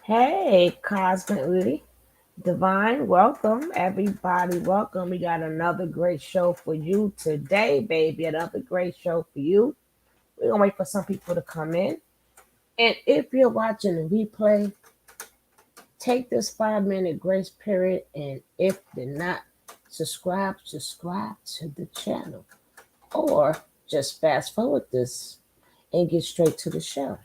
Hey, Cosmically Divine, welcome everybody. Welcome. We got another great show for you today, baby. Another great show for you. We're gonna wait for some people to come in. And if you're watching the replay, take this 5 minute grace period. And if you're not subscribe to the channel. Or just fast forward this and get straight to the show.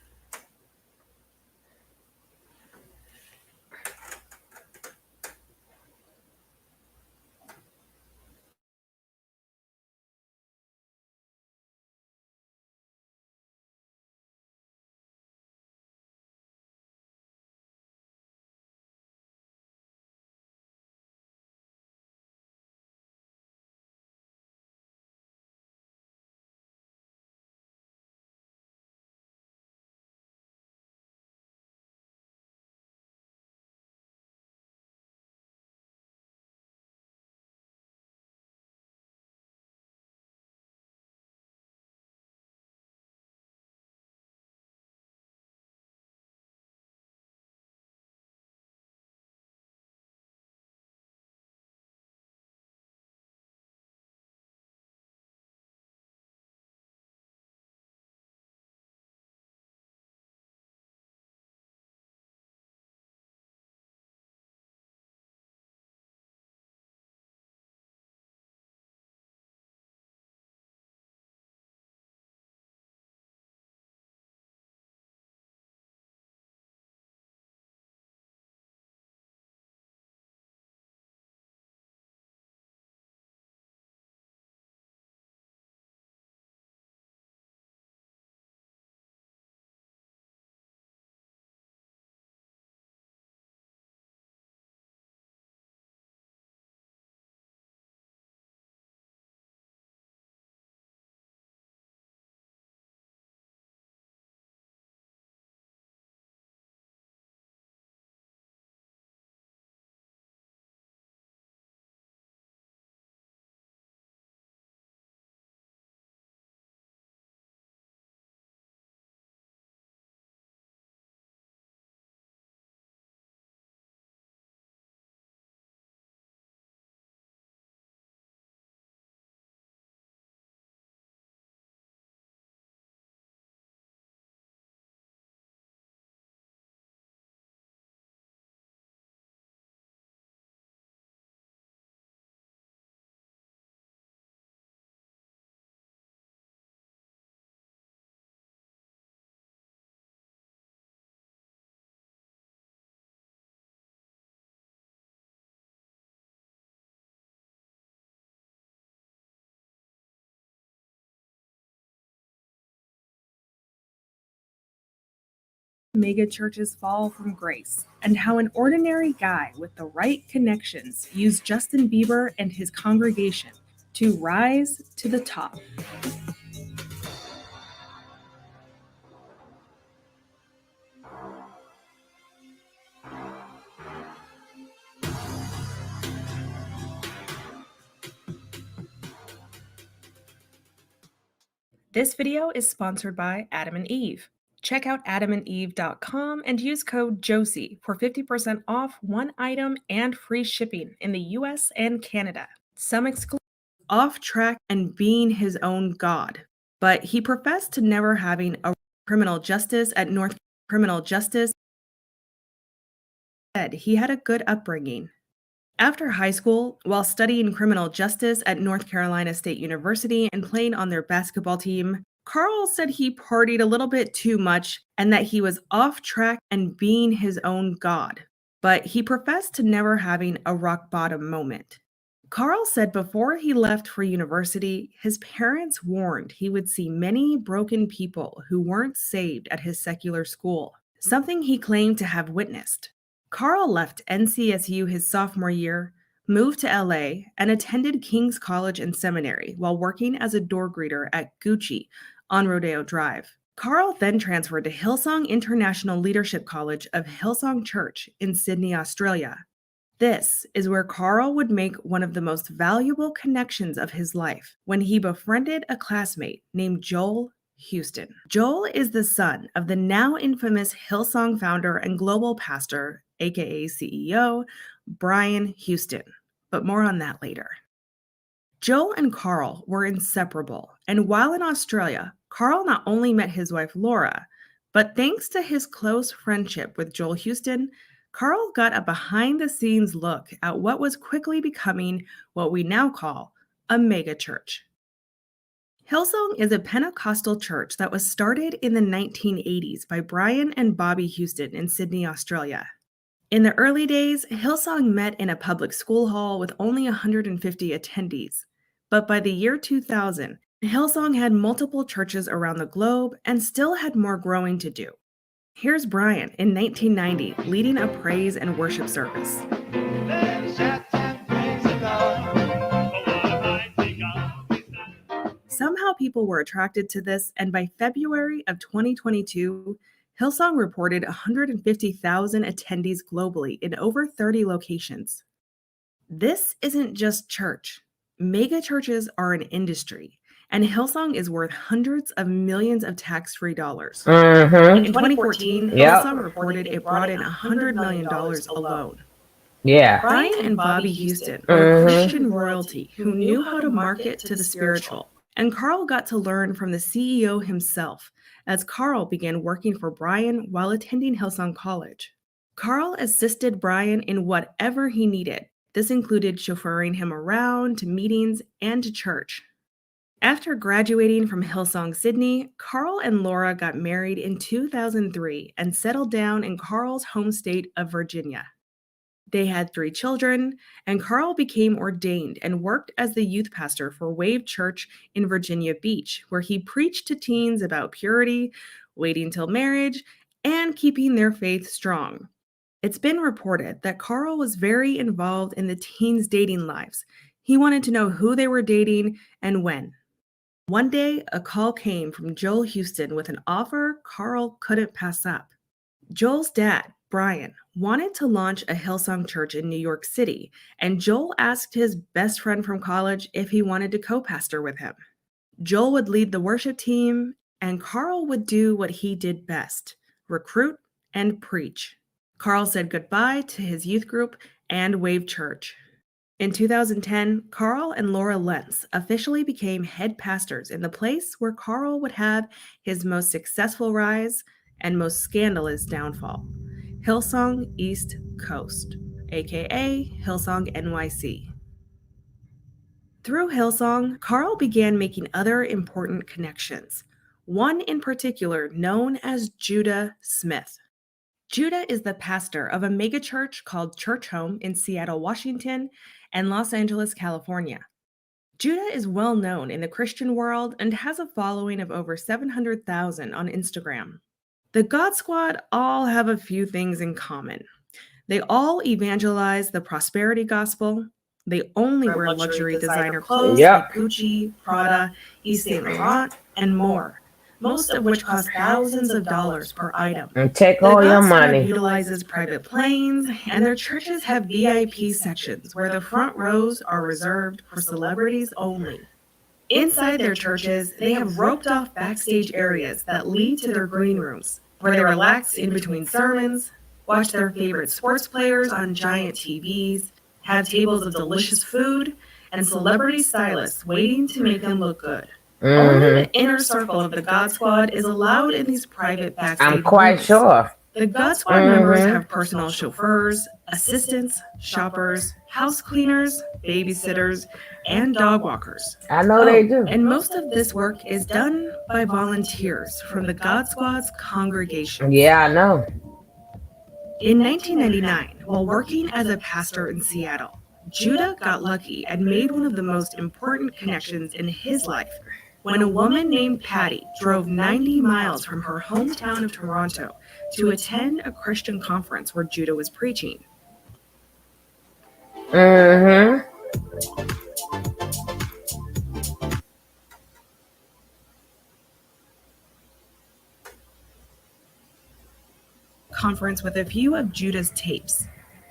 Mega churches fall from grace, and how an ordinary guy with the right connections used Justin Bieber and his congregation to rise to the top. This video is sponsored by Adam and Eve. Check out adamandeve.com and use code JOSIE for 50% off one item and free shipping in the US and Canada. Some exclusive off track and being his own god, but he professed to never having a criminal justice at North criminal justice. Said he had a good upbringing. After high school, while studying criminal justice at North Carolina State University and playing on their basketball team, Carl said he partied a little bit too much and that he was off track and being his own god, but he professed to never having a rock bottom moment. Carl said before he left for university, his parents warned he would see many broken people who weren't saved at his secular school, something he claimed to have witnessed. Carl left NCSU his sophomore year, moved to LA, and attended King's College and Seminary while working as a door greeter at Gucci on Rodeo Drive. Carl then transferred to Hillsong International Leadership College of Hillsong Church in Sydney, Australia. This is where Carl would make one of the most valuable connections of his life when he befriended a classmate named Joel Houston. Joel is the son of the now infamous Hillsong founder and global pastor, aka CEO, Brian Houston. But more on that later. Joel and Carl were inseparable, and while in Australia, Carl not only met his wife Laura, but thanks to his close friendship with Joel Houston, Carl got a behind-the-scenes look at what was quickly becoming what we now call a megachurch. Hillsong is a Pentecostal church that was started in the 1980s by Brian and Bobby Houston in Sydney, Australia. In the early days, Hillsong met in a public school hall with only 150 attendees. But by the year 2000, Hillsong had multiple churches around the globe and still had more growing to do. Here's Brian in 1990 leading a praise and worship service. Somehow people were attracted to this, and by February of 2022, Hillsong reported 150,000 attendees globally in over 30 locations. This isn't just church. Mega churches are an industry, and Hillsong is worth hundreds of millions of tax-free dollars. In 2014, Hillsong reported it brought in $100 million alone. Yeah. Brian and Bobby Houston were Christian royalty who knew how to market to the spiritual, and Carl got to learn from the CEO himself as Carl began working for Brian while attending Hillsong College. Carl assisted Brian in whatever he needed. This included chauffeuring him around to meetings and to church. After graduating from Hillsong Sydney, Carl and Laura got married in 2003 and settled down in Carl's home state of Virginia. They had 3 children, and Carl became ordained and worked as the youth pastor for Wave Church in Virginia Beach, where he preached to teens about purity, waiting till marriage, and keeping their faith strong. It's been reported that Carl was very involved in the teens' dating lives. He wanted to know who they were dating and when. One day, a call came from Joel Houston with an offer Carl couldn't pass up. Joel's dad, Brian, wanted to launch a Hillsong church in New York City, and Joel asked his best friend from college if he wanted to co-pastor with him. Joel would lead the worship team, and Carl would do what he did best, recruit and preach. Carl said goodbye to his youth group and Wave Church. In 2010, Carl and Laura Lentz officially became head pastors in the place where Carl would have his most successful rise and most scandalous downfall, Hillsong East Coast, aka Hillsong NYC. Through Hillsong, Carl began making other important connections, one in particular known as Judah Smith. Judah is the pastor of a megachurch called Church Home in Seattle, Washington, and Los Angeles, California. Judah is well known in the Christian world and has a following of over 700,000 on Instagram. The God Squad all have a few things in common. They all evangelize the prosperity gospel. They only wear luxury designer clothes like Gucci, Prada, Yves Saint Laurent, and more, most of which cost thousands of dollars per item. And take all your money. Utilizes private planes, and their churches have VIP sections where the front rows are reserved for celebrities only. Inside their churches, they have roped off backstage areas that lead to their green rooms, where they relax in between sermons, watch their favorite sports players on giant TVs, have tables of delicious food, and celebrity stylists waiting to make them look good. Only the inner circle of the God Squad is allowed in these private backstage I'm quite rooms. sure. The God Squad members have personal chauffeurs, assistants, shoppers, house cleaners, babysitters, and dog walkers. I know they do. And most of this work is done by volunteers from the God Squad's congregation. Yeah, I know. In 1999, while working as a pastor in Seattle, Judah got lucky and made one of the most important connections in his life when a woman named Patty drove 90 miles from her hometown of Toronto to attend a Christian conference where Judah was preaching. Conference with a few of Judah's tapes.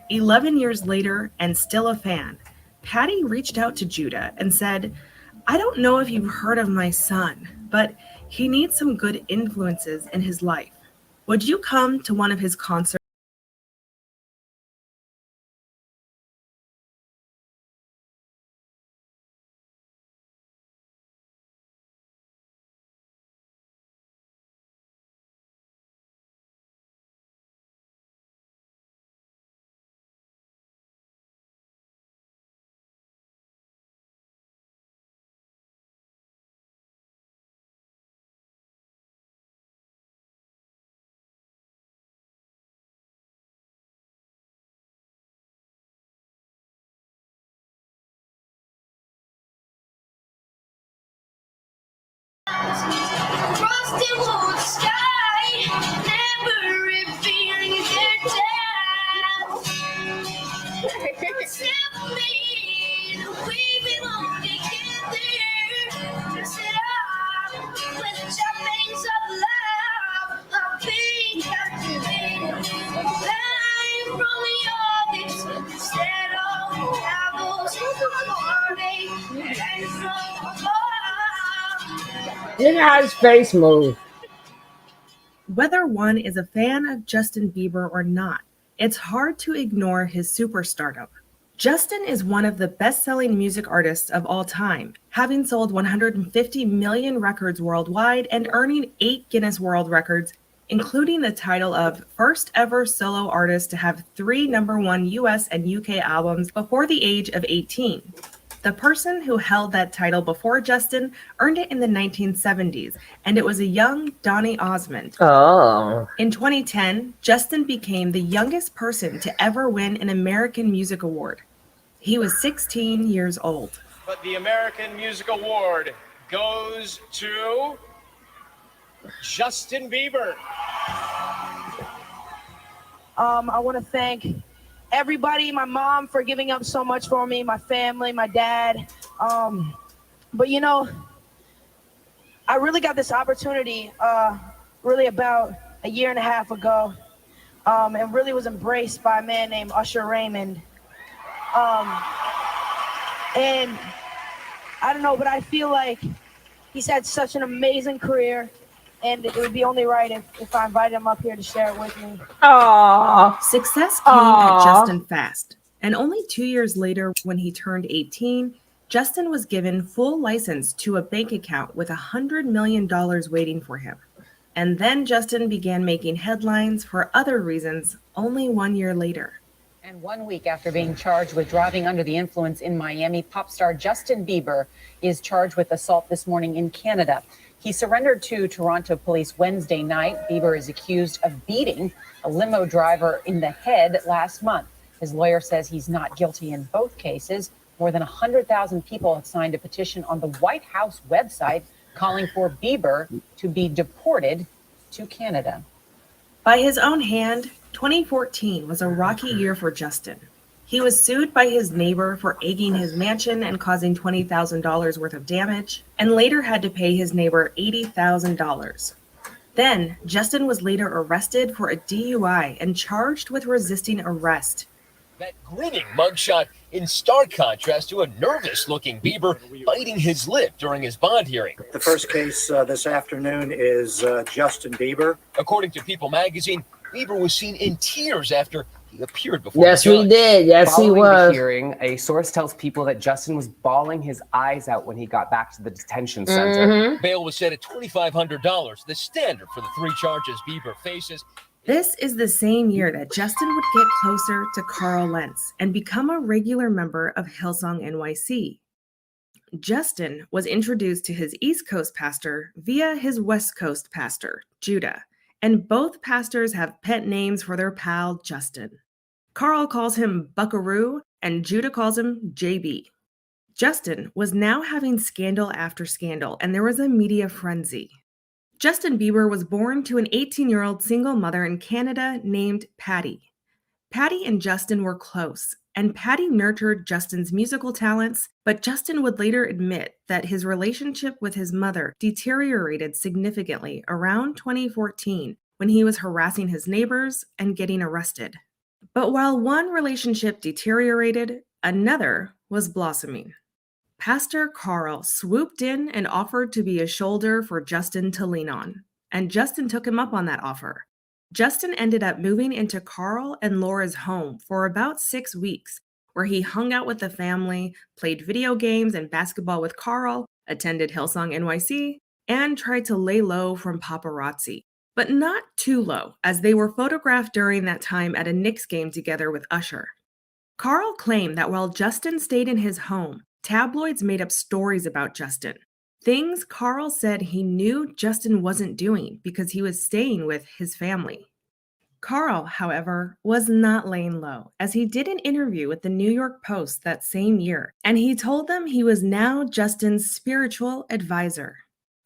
11 years later, and still a fan, Patty reached out to Judah and said, "I don't know if you've heard of my son, but He needs some good influences in his life. Would you come to one of his concerts? Frosty wood sky, never revealing their depth. Step me, we belong together. Set up with trappings of love, of being captivated. Line from your lips, instead of apples, heartache, and from above. Look how his face moves. Whether one is a fan of Justin Bieber or not, it's hard to ignore his superstardom. Justin is one of the best-selling music artists of all time, having sold 150 million records worldwide and earning 8 Guinness World Records, including the title of first ever solo artist to have 3 #1 US and UK albums before the age of 18. The person who held that title before Justin earned it in the 1970s, and it was a young Donny Osmond. Oh. In 2010, Justin became the youngest person to ever win an American Music Award. He was 16 years old. But the American Music Award goes to Justin Bieber. I want to thank everybody, my mom for giving up so much for me, my family, my dad. But you know, I really got this opportunity really about a year and a half ago, and really was embraced by a man named Usher Raymond. And I don't know, but I feel like he's had such an amazing career, and it would be only right if I invited him up here to share it with me. Aww. Success came at Justin fast, and only 2 years later, when he turned 18, Justin was given full license to a bank account with $100 million waiting for him. And then Justin began making headlines for other reasons only 1 year later. And 1 week after being charged with driving under the influence in Miami, pop star Justin Bieber is charged with assault this morning in Canada. He surrendered to Toronto police Wednesday night. Bieber is accused of beating a limo driver in the head last month. His lawyer says he's not guilty in both cases. More than 100,000 people have signed a petition on the White House website calling for Bieber to be deported to Canada. By his own hand, 2014 was a rocky year for Justin. He was sued by his neighbor for egging his mansion and causing $20,000 worth of damage, and later had to pay his neighbor $80,000. Then, Justin was later arrested for a DUI and charged with resisting arrest. That grinning mugshot in stark contrast to a nervous-looking Bieber biting his lip during his bond hearing. The first case this afternoon is Justin Bieber. According to People magazine, Bieber was seen in tears after he appeared before Yes, the judge. we did. Yes, Following he was. the hearing, a source tells People that Justin was bawling his eyes out when he got back to the detention center. Mm-hmm. Bail was set at $2,500, the standard for the 3 charges Bieber faces. This is the same year that Justin would get closer to Carl Lentz and become a regular member of Hillsong NYC. Justin was introduced to his East Coast pastor via his West Coast pastor, Judah, and both pastors have pet names for their pal, Justin. Carl calls him Buckaroo, and Judah calls him JB. Justin was now having scandal after scandal, and there was a media frenzy. Justin Bieber was born to an 18-year-old single mother in Canada named Patty. Patty and Justin were close, and Patty nurtured Justin's musical talents, but Justin would later admit that his relationship with his mother deteriorated significantly around 2014 when he was harassing his neighbors and getting arrested. But while one relationship deteriorated, another was blossoming. Pastor Carl swooped in and offered to be a shoulder for Justin to lean on, and Justin took him up on that offer. Justin ended up moving into Carl and Laura's home for about 6 weeks, where he hung out with the family, played video games and basketball with Carl, attended Hillsong NYC, and tried to lay low from paparazzi. But not too low, as they were photographed during that time at a Knicks game together with Usher. Carl claimed that while Justin stayed in his home, tabloids made up stories about Justin. Things Carl said he knew Justin wasn't doing because he was staying with his family. Carl, however, was not laying low, as he did an interview with the New York Post that same year, and he told them he was now Justin's spiritual advisor.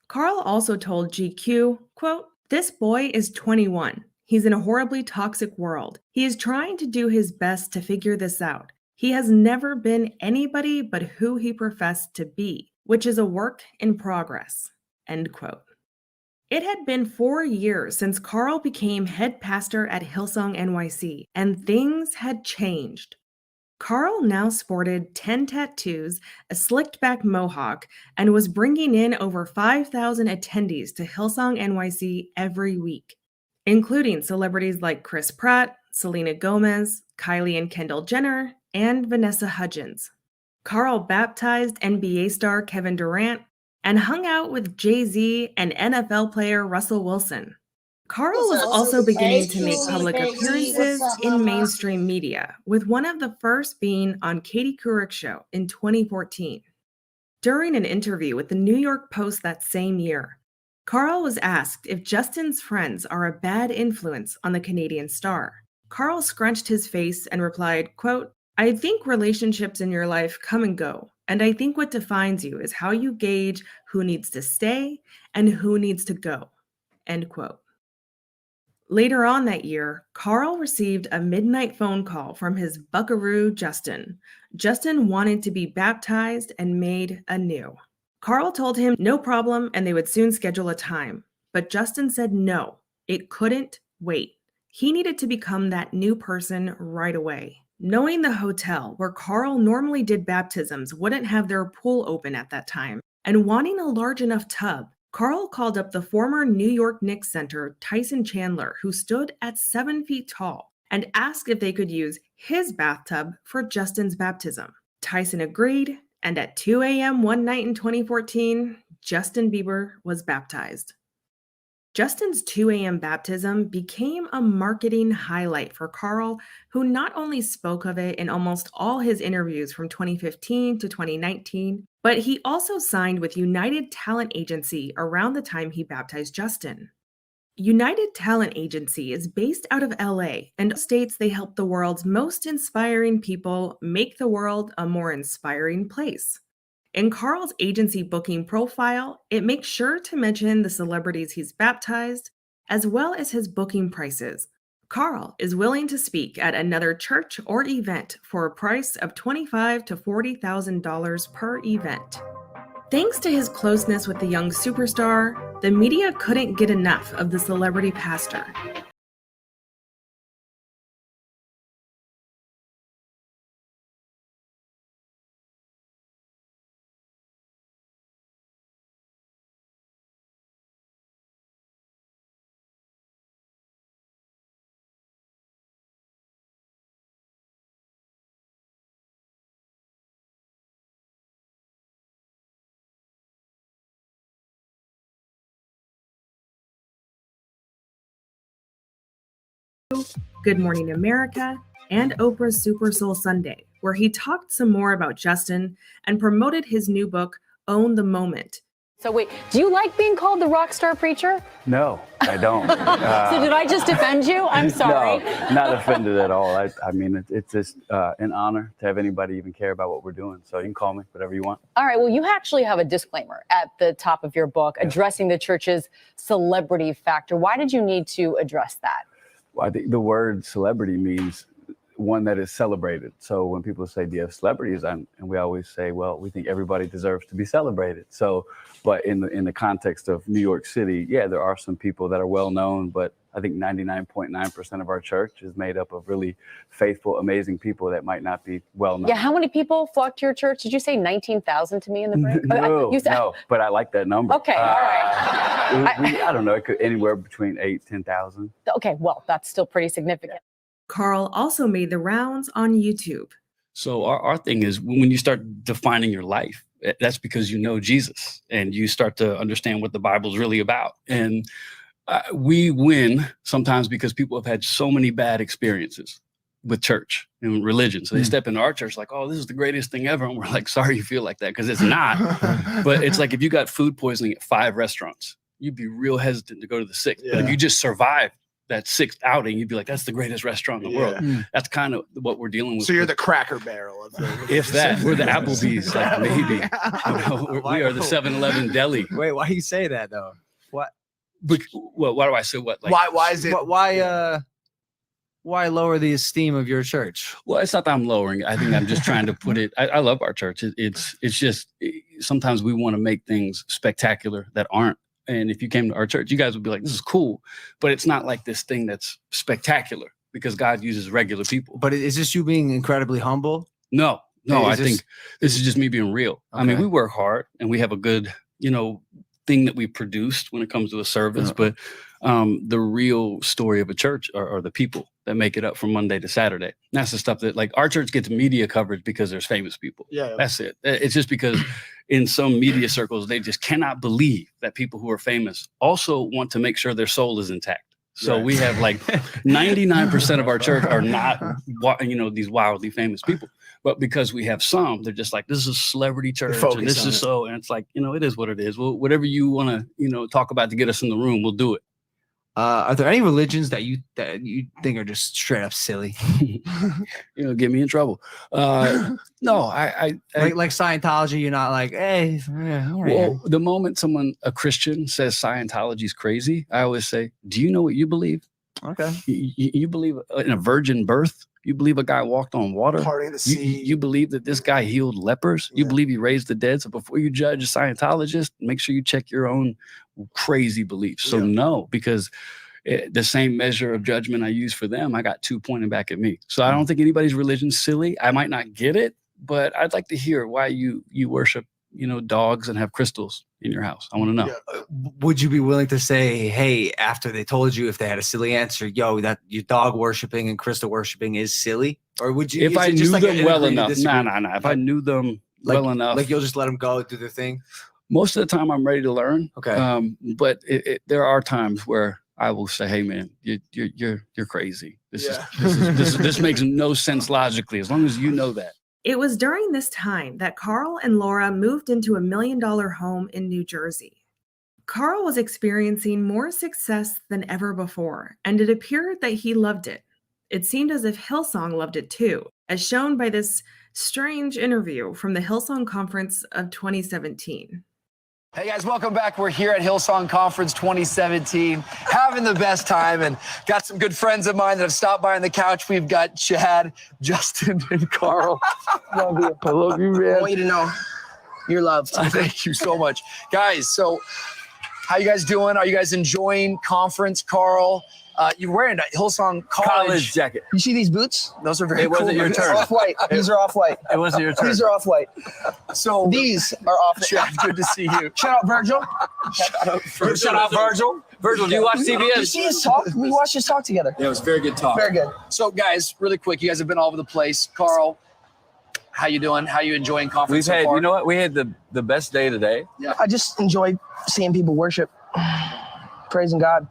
Carl also told GQ, quote, "This boy is 21. He's in a horribly toxic world. He is trying to do his best to figure this out. He has never been anybody but who he professed to be, which is a work in progress." End quote. It had been 4 years since Carl became head pastor at Hillsong NYC, and things had changed. Carl now sported 10 tattoos, a slicked back mohawk, and was bringing in over 5,000 attendees to Hillsong NYC every week, including celebrities like Chris Pratt, Selena Gomez, Kylie and Kendall Jenner, and Vanessa Hudgens. Carl baptized NBA star Kevin Durant and hung out with Jay-Z and NFL player Russell Wilson. Carl was also beginning to make public appearances in mainstream media, with one of the first being on Katie Couric's show in 2014. During an interview with the New York Post that same year, Carl was asked if Justin's friends are a bad influence on the Canadian star. Carl scrunched his face and replied, quote, "I think relationships in your life come and go, and I think what defines you is how you gauge who needs to stay and who needs to go." End quote. Later on that year, Carl received a midnight phone call from his buckaroo, Justin. Justin wanted to be baptized and made anew. Carl told him no problem and they would soon schedule a time. But Justin said no, it couldn't wait. He needed to become that new person right away. Knowing the hotel where Carl normally did baptisms wouldn't have their pool open at that time, and wanting a large enough tub, Carl called up the former New York Knicks center Tyson Chandler, who stood at 7 feet tall, and asked if they could use his bathtub for Justin's baptism. Tyson agreed, and at 2 a.m. one night in 2014, Justin Bieber was baptized. Justin's 2 a.m. baptism became a marketing highlight for Carl, who not only spoke of it in almost all his interviews from 2015 to 2019, but he also signed with United Talent Agency around the time he baptized Justin. United Talent Agency is based out of LA and states they help the world's most inspiring people make the world a more inspiring place. In Carl's agency booking profile, it makes sure to mention the celebrities he's baptized, as well as his booking prices. Carl is willing to speak at another church or event for a price of $25,000 to $40,000 per event. Thanks to his closeness with the young superstar, the media couldn't get enough of the celebrity pastor. Good Morning America, and Oprah's Super Soul Sunday, where he talked some more about Justin and promoted his new book, Own the Moment. So wait, do you like being called the rock star preacher? No, I don't. So did I just offend you? I'm sorry. No, not offended at all. I mean, it's just an honor to have anybody even care about what we're doing. So you can call me whatever you want. All right, well, you actually have a disclaimer at the top of your book addressing the church's celebrity factor. Why did you need to address that? Well, I think the word celebrity means one that is celebrated. So when people say, do you have celebrities? And we always say, well, we think everybody deserves to be celebrated. So, but in the context of New York City, yeah, there are some people that are well known, but I think 99.9% of our church is made up of really faithful, amazing people that might not be well known. Yeah, how many people flocked to your church? Did you say 19,000 to me in the break? No, You said- no, but I like that number. Okay, all right. I don't know, it could anywhere between 8,000 to 10,000. Okay, well, that's still pretty significant. Carl also made the rounds on YouTube. So our thing is when you start defining your life, that's because you know Jesus and you start to understand what the Bible is really about. And we win sometimes because people have had so many bad experiences with church and religion. So they step into our church like, oh, this is the greatest thing ever. And we're like, sorry you feel like that, because it's not. But it's like if you got food poisoning at 5 restaurants, you'd be real hesitant to go to the 6th. Yeah. But if you just survived that 6th outing, you'd be like, that's the greatest restaurant in the world. That's kind of what we're dealing with. So you're the Cracker Barrel of the if that. We're the Applebee's, like maybe. We are the 7-Eleven deli. Wait, why do you say that though? What? Well, why do I say what? Like, why is it? Why lower the esteem of your church? Well, it's not that I'm lowering. I think I'm just trying to put it. I love our church. It's just sometimes we want to make things spectacular that aren't. And if you came to our church, you guys would be like, this is cool, but it's not like this thing that's spectacular because God uses regular people. But is this you being incredibly humble? No, I think this is just me being real. Okay. I mean, we work hard and we have a good, thing that we produced when it comes to a service, but the real story of a church are the people that make it up from Monday to Saturday. And that's the stuff that, like, our church gets media coverage because there's famous people. Yeah. That's it. It's just because in some media circles, they just cannot believe that people who are famous also want to make sure their soul is intact. So we have like 99% of our church are not, these wildly famous people. But because we have some, they're just like, this is a celebrity church. And this is so, and it's like, it is what it is. Well, whatever you want to, talk about to get us in the room, we'll do it. Are there any religions that you think are just straight up silly? Get me in trouble. No, I like Scientology. You're not like, hey. Well, the moment a Christian says Scientology is crazy, I always say, do you know what you believe? Okay. You believe in a virgin birth? You believe a guy walked on water? Parting the sea. You believe that this guy healed lepers? You believe he raised the dead? So before you judge a Scientologist, make sure you check your own crazy beliefs. So no, because the same measure of judgment I use for them, I got 2 pointing back at me. So I don't think anybody's religion's silly. I might not get it, but I'd like to hear why you worship, dogs and have crystals in your house. I want to know. Yeah. Would you be willing to say, hey, after they told you, if they had a silly answer, that your dog worshiping and crystal worshiping is silly? Or would you? If I knew them well enough, no. If I knew them well enough, like you'll just let them go do their thing. Most of the time, I'm ready to learn. Okay. But there are times where I will say, "Hey, man, you're crazy. This makes no sense logically. As long as you know that." It was during this time that Carl and Laura moved into a $1 million home in New Jersey. Carl was experiencing more success than ever before, and it appeared that he loved it. It seemed as if Hillsong loved it too, as shown by this strange interview from the Hillsong Conference of 2017. Hey guys, welcome back. We're here at Hillsong Conference 2017, having the best time, and got some good friends of mine that have stopped by on the couch. We've got Chad, Justin, and Carl. Love you. I love you, man. I want you to know you're loved. Thank you so much. Guys, so how you guys doing? Are you guys enjoying conference, Carl? You're wearing a Hillsong college jacket. You see these boots? Those are very It wasn't cool. your turn. Off-white. These are off-white. It wasn't your turn. These are off-white. So These are off. Chad, good to see you. Shout out Virgil. Shout out Virgil. Virgil, do you watch You CBS? see his talk? We watched his talk together. Yeah, it was very good talk. Very good. So guys, really quick, you guys have been all over the place. Carl, how you doing? How you enjoying conference We've had, so far? you know what? We had the best day today. Yeah. I just enjoy seeing people worship, praising God.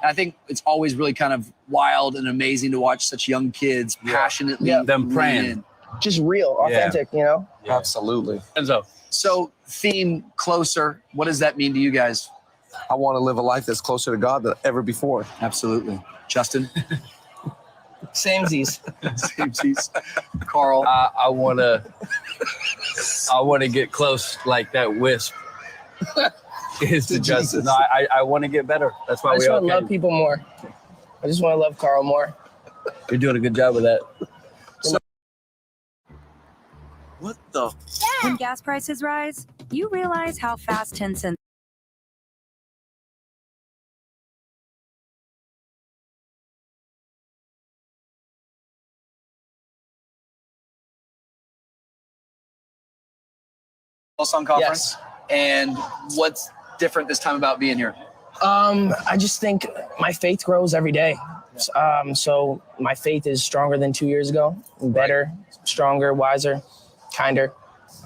And I think it's always really kind of wild and amazing to watch such young kids passionately Them praying. lean in. Just real, authentic, Yeah. Absolutely. Enzo. So theme closer, what does that mean to you guys? I want to live a life that's closer to God than ever before. Absolutely. Justin? Samesies. Samesies. Carl? I want to get close like that wisp. Is to Justin. No, I want to get better. That's why I we just all want to love people more. I just want to love Carl more. You're doing a good job with that. What the? When gas prices rise, you realize how fast 10 cents Hillsong Conference. And what's different this time about being here? I just think my faith grows every day. So my faith is stronger than 2 years ago, better, stronger, wiser, kinder.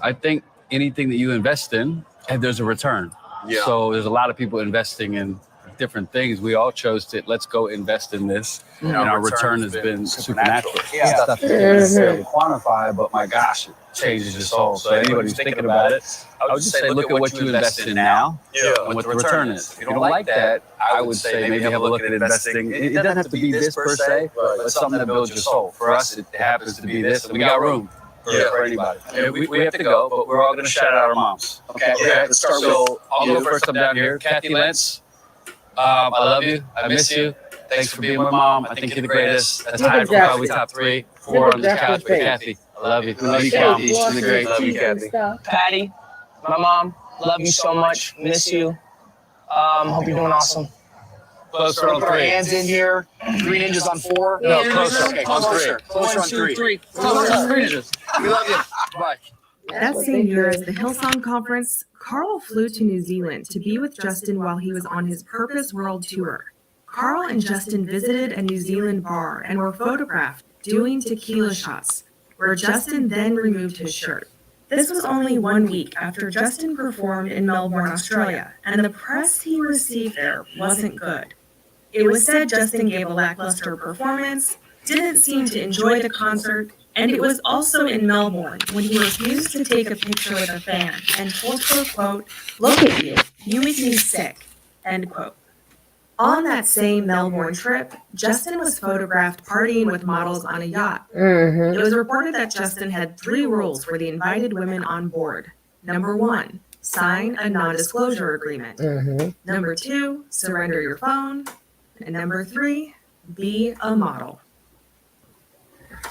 I think anything that you invest in, and there's a return. Yeah. So there's a lot of people investing in different things. We all chose to let's go invest in this, and our return has been supernatural. Yeah. Stuff you can't necessarily quantify, but my gosh, it changes your soul. So anybody who's thinking about it, I would just say look at what you invest in now and what the return is. If you don't like that, I would say maybe have a look at investing. It doesn't have to be this per se, but something that builds your soul. For us, it happens to be this, and we got room. For anybody. We have to go, but we're all going to shout out our moms. Okay, let's start. So I'll go first. I'm down here. Kathy Lentz, I love you. I miss you. Thanks for being my mom. I think you're the greatest. That's tied for probably top 3, 4 on this couch. But Kathy, I love you. Love you, Kathy. She's the great. Love you, Kathy. Patty, my mom, love you so much. Miss you. Hope you're doing awesome. Closer on Put our 3. hands in here. 3 ninjas on 4. No, closer. Okay, On 3. Closer on 3. Closer on 3 ninjas. We love you. Bye. That same year as the Hillsong Conference, Carl flew to New Zealand to be with Justin while he was on his Purpose World Tour. Carl and Justin visited a New Zealand bar and were photographed doing tequila shots, where Justin then removed his shirt. This was only 1 week after Justin performed in Melbourne, Australia, and the press he received there wasn't good. It was said Justin gave a lackluster performance, didn't seem to enjoy the concert, and it was also in Melbourne when he refused to take a picture with a fan and told her, quote, "Look at you, you make me sick," end quote. On that same Melbourne trip, Justin was photographed partying with models on a yacht. It was reported that Justin had 3 rules for the invited women on board. Number 1, sign a non-disclosure agreement. Number 2, surrender your phone. And number 3, be a model.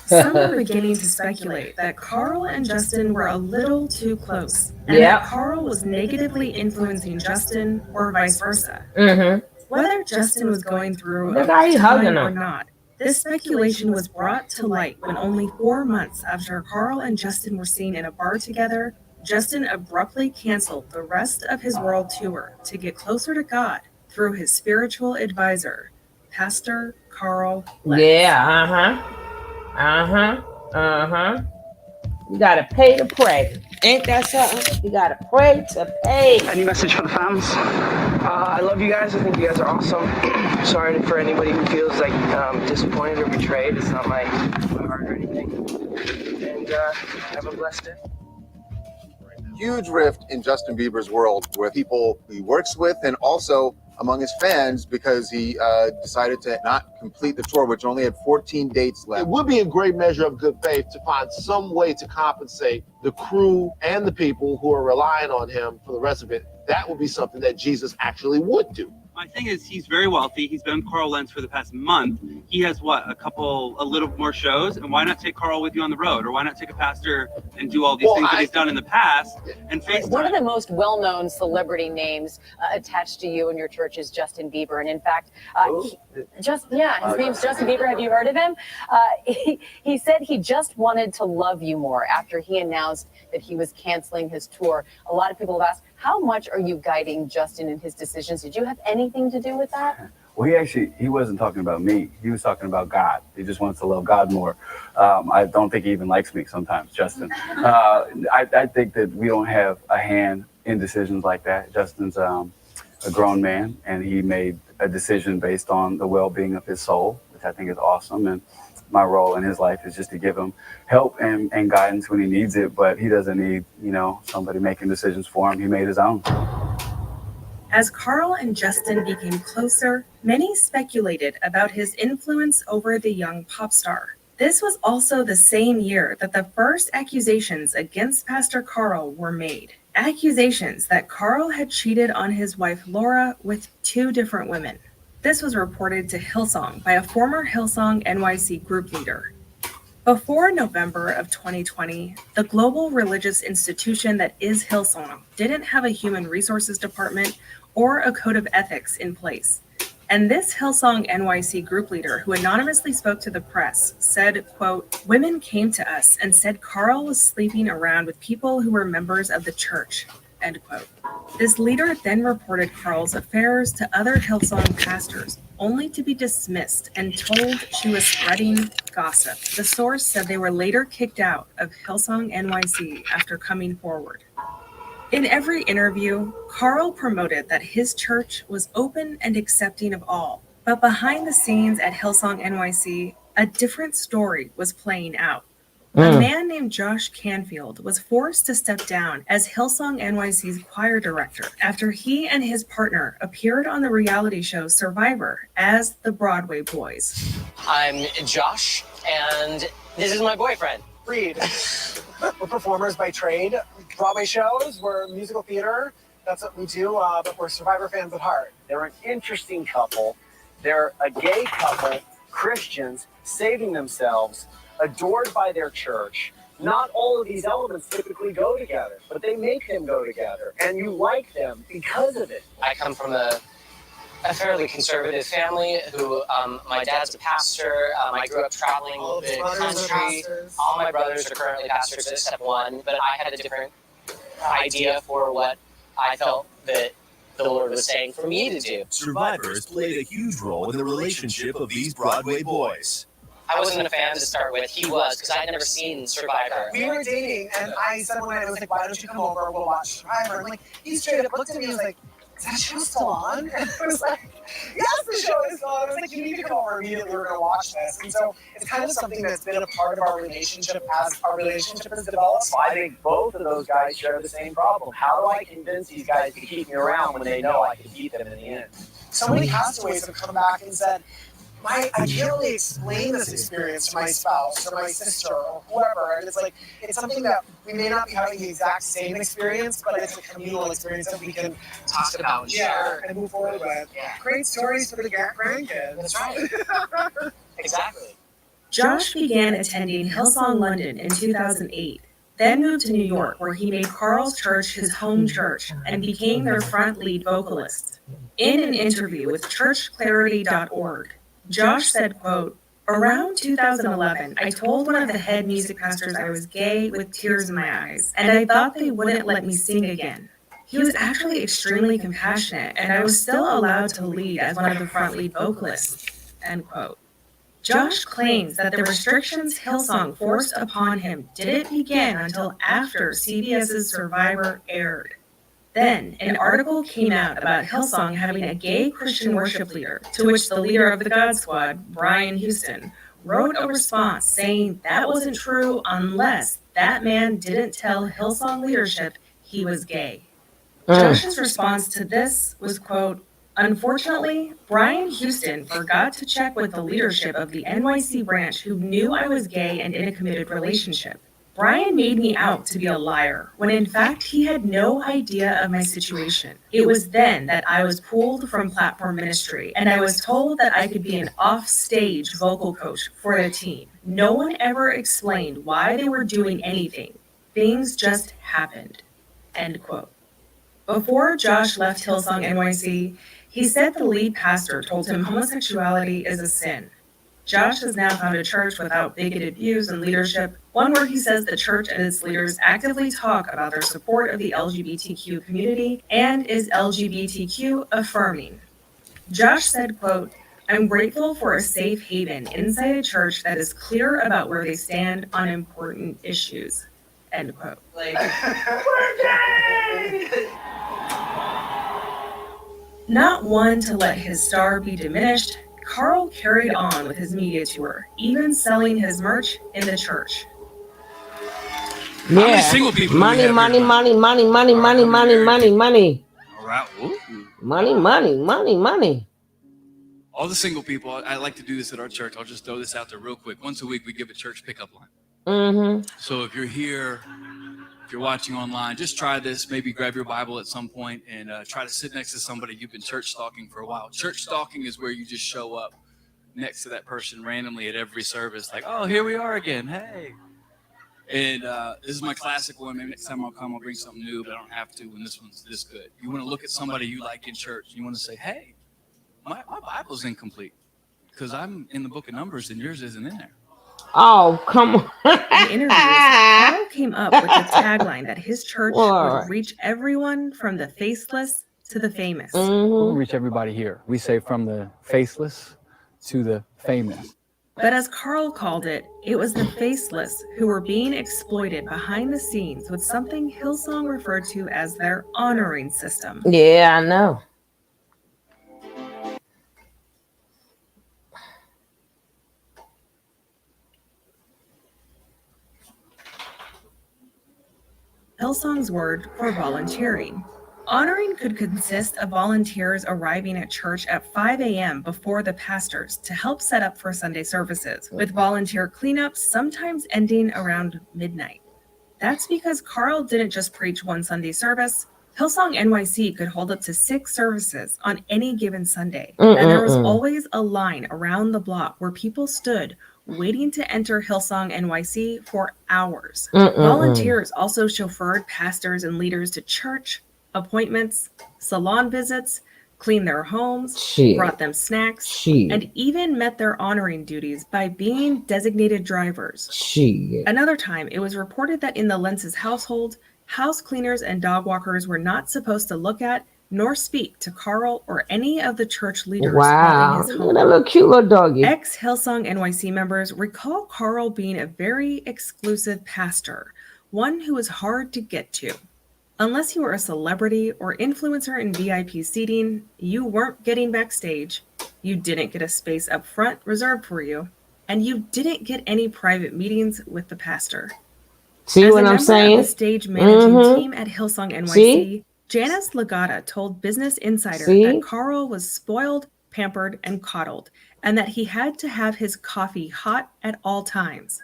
Some were beginning to speculate that Carl and Justin were a little too close, and that Carl was negatively influencing Justin or vice versa. Whether Justin was going through a tough time or not, this speculation was brought to light when only 4 months after Carl and Justin were seen in a bar together, Justin abruptly canceled the rest of his world tour to get closer to God through his spiritual advisor, Pastor Carl Lentz. You gotta pay to pray. Ain't that something? You gotta pray to pay. Any message for the fans? I love you guys. I think you guys are awesome. Sorry for anybody who feels like disappointed or betrayed. It's not my heart or anything. And have a blessed day. Huge rift in Justin Bieber's world with people he works with and also among his fans because he decided to not complete the tour, which only had 14 dates left. It would be a great measure of good faith to find some way to compensate the crew and the people who are relying on him for the rest of it. That would be something that Jesus actually would do. My thing is he's very wealthy. He's been with Carl Lentz for the past month. He has a little more shows, and why not take Carl with you on the road? Or why not take a pastor and do all these things that he's done in the past and FaceTime? One of the most well-known celebrity names attached to you and your church is Justin Bieber. And in fact, his name's Justin Bieber. Have you heard of him? He said he just wanted to love you more after he announced that he was canceling his tour. A lot of people have asked, how much are you guiding Justin in his decisions? Did you have anything to do with that? Well, he wasn't talking about me. He was talking about God. He just wants to love God more. I don't think he even likes me sometimes, Justin. I think that we don't have a hand in decisions like that. Justin's a grown man, and he made a decision based on the well-being of his soul, which I think is awesome. And my role in his life is just to give him help and guidance when he needs it, but he doesn't need, somebody making decisions for him. He made his own. As Carl and Justin became closer, many speculated about his influence over the young pop star. This was also the same year that the first accusations against Pastor Carl were made. Accusations that Carl had cheated on his wife Laura with 2 different women. This was reported to Hillsong by a former Hillsong NYC group leader. Before November of 2020, the global religious institution that is Hillsong didn't have a human resources department or a code of ethics in place. And this Hillsong NYC group leader, who anonymously spoke to the press, said, quote, "Women came to us and said Carl was sleeping around with people who were members of the church," end quote. This leader then reported Carl's affairs to other Hillsong pastors, only to be dismissed and told she was spreading gossip. The source said they were later kicked out of Hillsong NYC after coming forward. In every interview, Carl promoted that his church was open and accepting of all. But behind the scenes at Hillsong NYC, a different story was playing out. A man named Josh Canfield was forced to step down as Hillsong NYC's choir director after he and his partner appeared on the reality show Survivor as the Broadway Boys. I'm Josh, and this is my boyfriend, Reed. We're performers by trade. Broadway shows, we're musical theater. That's what we do, but we're Survivor fans at heart. They're an interesting couple. They're a gay couple, Christians, saving themselves, adored by their church. Not all of these elements typically go together, but they make them go together, and you like them because of it. I come from a fairly conservative family who, my dad's a pastor. I grew up traveling the country. All my brothers are currently pastors except one, but I had a different idea for what I felt that the Lord was saying for me to do. Survivor has played a huge role in the relationship of these Broadway boys. I wasn't a fan to start with. He was, because I'd never seen Survivor. We were dating, and I said one night, I was like, why don't you come over, we'll watch Survivor. And like, he straight up looked at me and was like, is that show still on? And I was like, yes, the show is on. I was like, you need to come over immediately, we're going to watch this. And so it's kind of something that's been a part of our relationship as our relationship has developed. I think both of those guys share the same problem. How do I convince these guys to keep me around when they know I can beat them in the end? So many castaways have come back and said, I can't really explain this experience to my spouse or my sister or whoever. And it's like, it's something that we may not be having the exact same experience, but it's a communal experience that we can talk about and share and move forward with. Yeah. Great stories for the grandkids. That's right. Exactly. Josh began attending Hillsong London in 2008, then moved to New York, where he made Carl's church his home church and became their front lead vocalist. In an interview with churchclarity.org, Josh said, quote, "Around 2011, I told one of the head music pastors I was gay with tears in my eyes, and I thought they wouldn't let me sing again. He was actually extremely compassionate, and I was still allowed to lead as one of the front lead vocalists," end quote. Josh claims that the restrictions Hillsong forced upon him didn't begin until after CBS's Survivor aired. Then, an article came out about Hillsong having a gay Christian worship leader, to which the leader of the God Squad, Brian Houston, wrote a response saying that wasn't true unless that man didn't tell Hillsong leadership he was gay. Josh's response to this was, quote, "Unfortunately, Brian Houston forgot to check with the leadership of the NYC branch who knew I was gay and in a committed relationship. Brian made me out to be a liar, when in fact he had no idea of my situation. It was then that I was pulled from platform ministry, and I was told that I could be an off-stage vocal coach for the team. No one ever explained why they were doing anything. Things just happened," end quote. Before Josh left Hillsong NYC, he said the lead pastor told him homosexuality is a sin. Josh has now found a church without bigoted views and leadership, one where he says the church and its leaders actively talk about their support of the LGBTQ community and is LGBTQ affirming. Josh said, quote, "I'm grateful for a safe haven inside a church that is clear about where they stand on important issues," end quote. Not one to let his star be diminished, Carl carried on with his media tour, even selling his merch in the church. Yeah. single people Money, we have money, here? money, money, money, money, money, money, money. All right. Ooh. Money, money, money, money. All the single people, I like to do this at our church. I'll just throw this out there real quick. Once a week, we give a church pickup line. Mm-hmm. So if you're here, if you're watching online, just try this. Maybe grab your Bible at some point and try to sit next to somebody you've been church stalking for a while. Church stalking is where you just show up next to that person randomly at every service, like, oh, here we are again. Hey. And this is my classic one. Maybe next time I'll come, I'll bring something new, but I don't have to when this one's this good. You want to look at somebody you like in church. You want to say, hey, my Bible's incomplete because I'm in the book of Numbers and yours isn't in there. Oh, come on. In interviews, Carl came up with the tagline that his church What? would reach everyone from the faceless to the famous. Mm-hmm. We reach everybody here. We say from the faceless to the famous. But as Carl called it, it was the faceless who were being exploited behind the scenes with something Hillsong referred to as their honoring system. Yeah, I know. Hillsong's word for volunteering. Honoring could consist of volunteers arriving at church at 5 a.m. before the pastors to help set up for Sunday services, with volunteer cleanups sometimes ending around midnight. That's because Carl didn't just preach one Sunday service. Hillsong NYC could hold up to 6 services on any given Sunday, and there was always a line around the block where people stood waiting to enter Hillsong NYC for hours. Volunteers also chauffeured pastors and leaders to church, appointments, salon visits, cleaned their homes, brought them snacks, and even met their honoring duties by being designated drivers. Another time, it was reported that in the Lentz's household, house cleaners and dog walkers were not supposed to look at nor speak to Carl or any of the church leaders while in his home. Look at that little cute little doggy. Ex-Hillsong NYC members recall Carl being a very exclusive pastor, one who was hard to get to. Unless you were a celebrity or influencer in VIP seating, you weren't getting backstage, you didn't get a space up front reserved for you, and you didn't get any private meetings with the pastor. See what I'm saying? As a member of the stage managing team at Hillsong NYC, Janice Legata told Business Insider that Carl was spoiled, pampered, and coddled, and that he had to have his coffee hot at all times.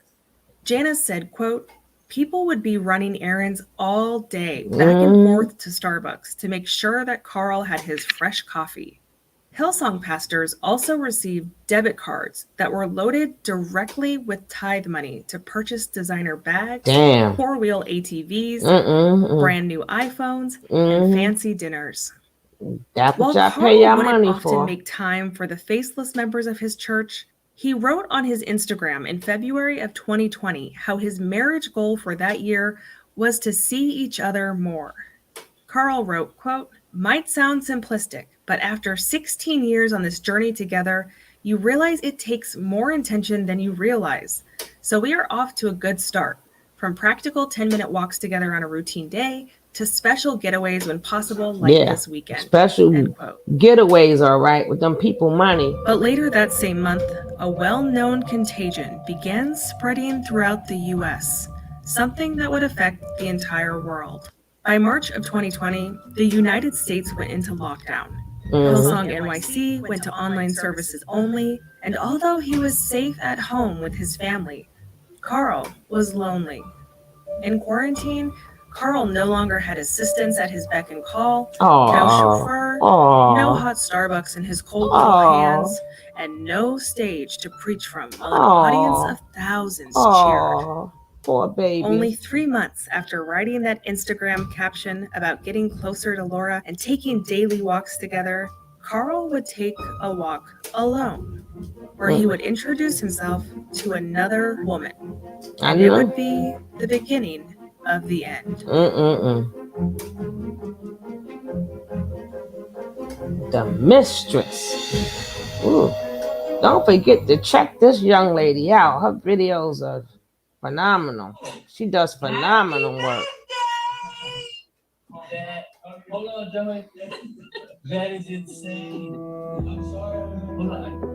Janice said, quote, "People would be running errands all day, back and forth to Starbucks to make sure that Carl had his fresh coffee." Hillsong pastors also received debit cards that were loaded directly with tithe money to purchase designer bags, four-wheel ATVs, brand new iPhones, and fancy dinners. That's what While y'all Carl pay y'all wouldn't money often for. make time for the faceless members of his church, he wrote on his Instagram in February of 2020 how his marriage goal for that year was to see each other more. Carl wrote, quote, "Might sound simplistic, but after 16 years on this journey together, you realize it takes more intention than you realize. So we are off to a good start, from practical 10-minute walks together on a routine day to special getaways when possible, like this weekend." Special getaways, all right, with them people money. But later that same month, a well-known contagion began spreading throughout the U.S., something that would affect the entire world. By March of 2020, the United States went into lockdown. Hillsong NYC went to online services only, and although he was safe at home with his family, Carl was lonely. In quarantine, Carl no longer had assistants at his beck and call, no chauffeur, no hot Starbucks in his cold little hands, and no stage to preach from while an audience of thousands cheered. Poor baby. Only 3 months after writing that Instagram caption about getting closer to Laura and taking daily walks together, Carl would take a walk alone, where he would introduce himself to another woman. And it would be the beginning of the end. The mistress. Ooh. Don't forget to check this young lady out. Her videos are phenomenal. She does phenomenal work. Hold on, Joey. That is insane. I'm sorry. Hold on.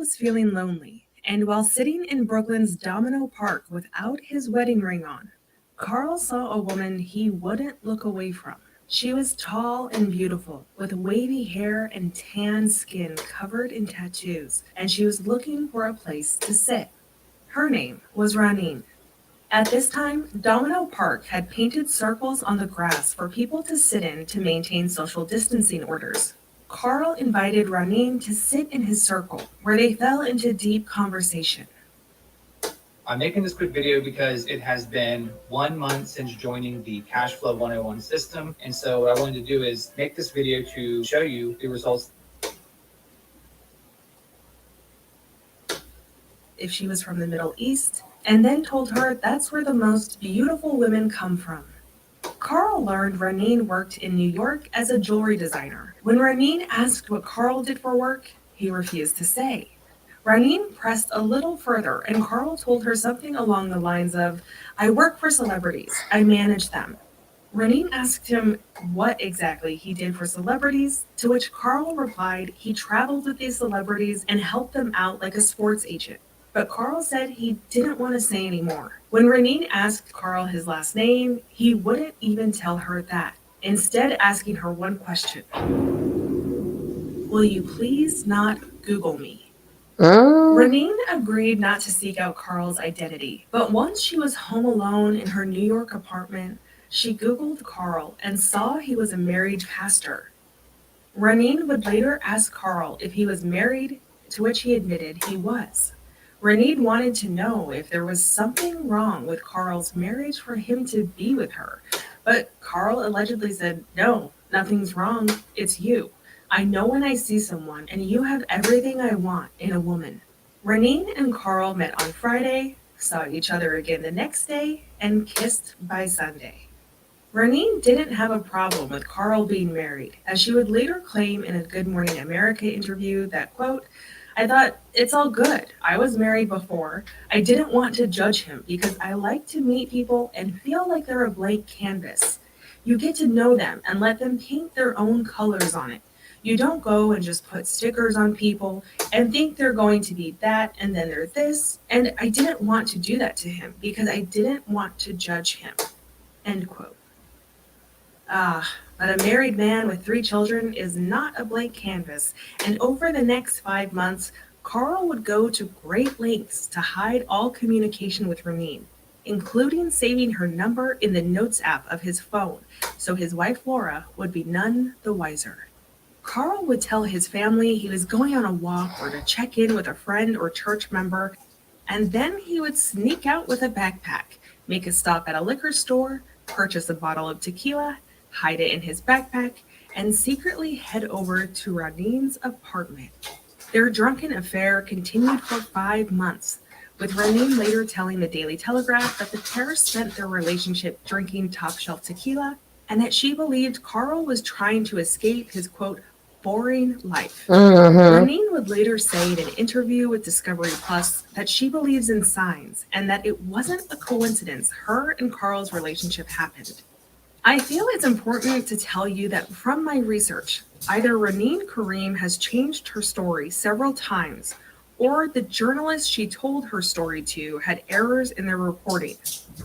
was feeling lonely, and while sitting in Brooklyn's Domino Park without his wedding ring on, Carl saw a woman he wouldn't look away from. She was tall and beautiful, with wavy hair and tan skin covered in tattoos, and she was looking for a place to sit. Her name was Ranin. At this time, Domino Park had painted circles on the grass for people to sit in to maintain social distancing orders. Carl invited Ranin to sit in his circle, where they fell into deep conversation. I'm making this quick video because it has been 1 month since joining the Cashflow 101 system. And so what I wanted to do is make this video to show you the results. If she was from the Middle East, and then told her that's where the most beautiful women come from. Carl learned Ranin worked in New York as a jewelry designer. When Ranin asked what Carl did for work, he refused to say. Ranin pressed a little further, and Carl told her something along the lines of, "I work for celebrities. I manage them." Ranin asked him what exactly he did for celebrities, to which Carl replied he traveled with these celebrities and helped them out like a sports agent. But Carl said he didn't want to say anymore. When Ranin asked Carl his last name, he wouldn't even tell her that, instead asking her one question. "Will you please not Google me?" Ranin agreed not to seek out Carl's identity, but once she was home alone in her New York apartment, she Googled Carl and saw he was a married pastor. Ranin would later ask Carl if he was married, to which he admitted he was. Ranin wanted to know if there was something wrong with Carl's marriage for him to be with her, but Carl allegedly said, "No, nothing's wrong, it's you. I know when I see someone, and you have everything I want in a woman." Ranin and Carl met on Friday, saw each other again the next day, and kissed by Sunday. Ranin didn't have a problem with Carl being married, as she would later claim in a Good Morning America interview that, quote, "I thought, it's all good. I was married before. I didn't want to judge him because I like to meet people and feel like they're a blank canvas. You get to know them and let them paint their own colors on it. You don't go and just put stickers on people and think they're going to be that and then they're this. And I didn't want to do that to him because I didn't want to judge him." End quote. But a married man with 3 children is not a blank canvas, and over the next 5 months, Carl would go to great lengths to hide all communication with Ranin, including saving her number in the Notes app of his phone, so his wife Laura would be none the wiser. Carl would tell his family he was going on a walk or to check in with a friend or church member, and then he would sneak out with a backpack, make a stop at a liquor store, purchase a bottle of tequila, hide it in his backpack, and secretly head over to Ranin's apartment. Their drunken affair continued for 5 months, with Ranin later telling the Daily Telegraph that the pair spent their relationship drinking top-shelf tequila, and that she believed Carl was trying to escape his, quote, boring life. Ranin would later say in an interview with Discovery Plus that she believes in signs and that it wasn't a coincidence her and Carl's relationship happened. I feel it's important to tell you that from my research, either Ranin Karim has changed her story several times, or the journalist she told her story to had errors in their reporting.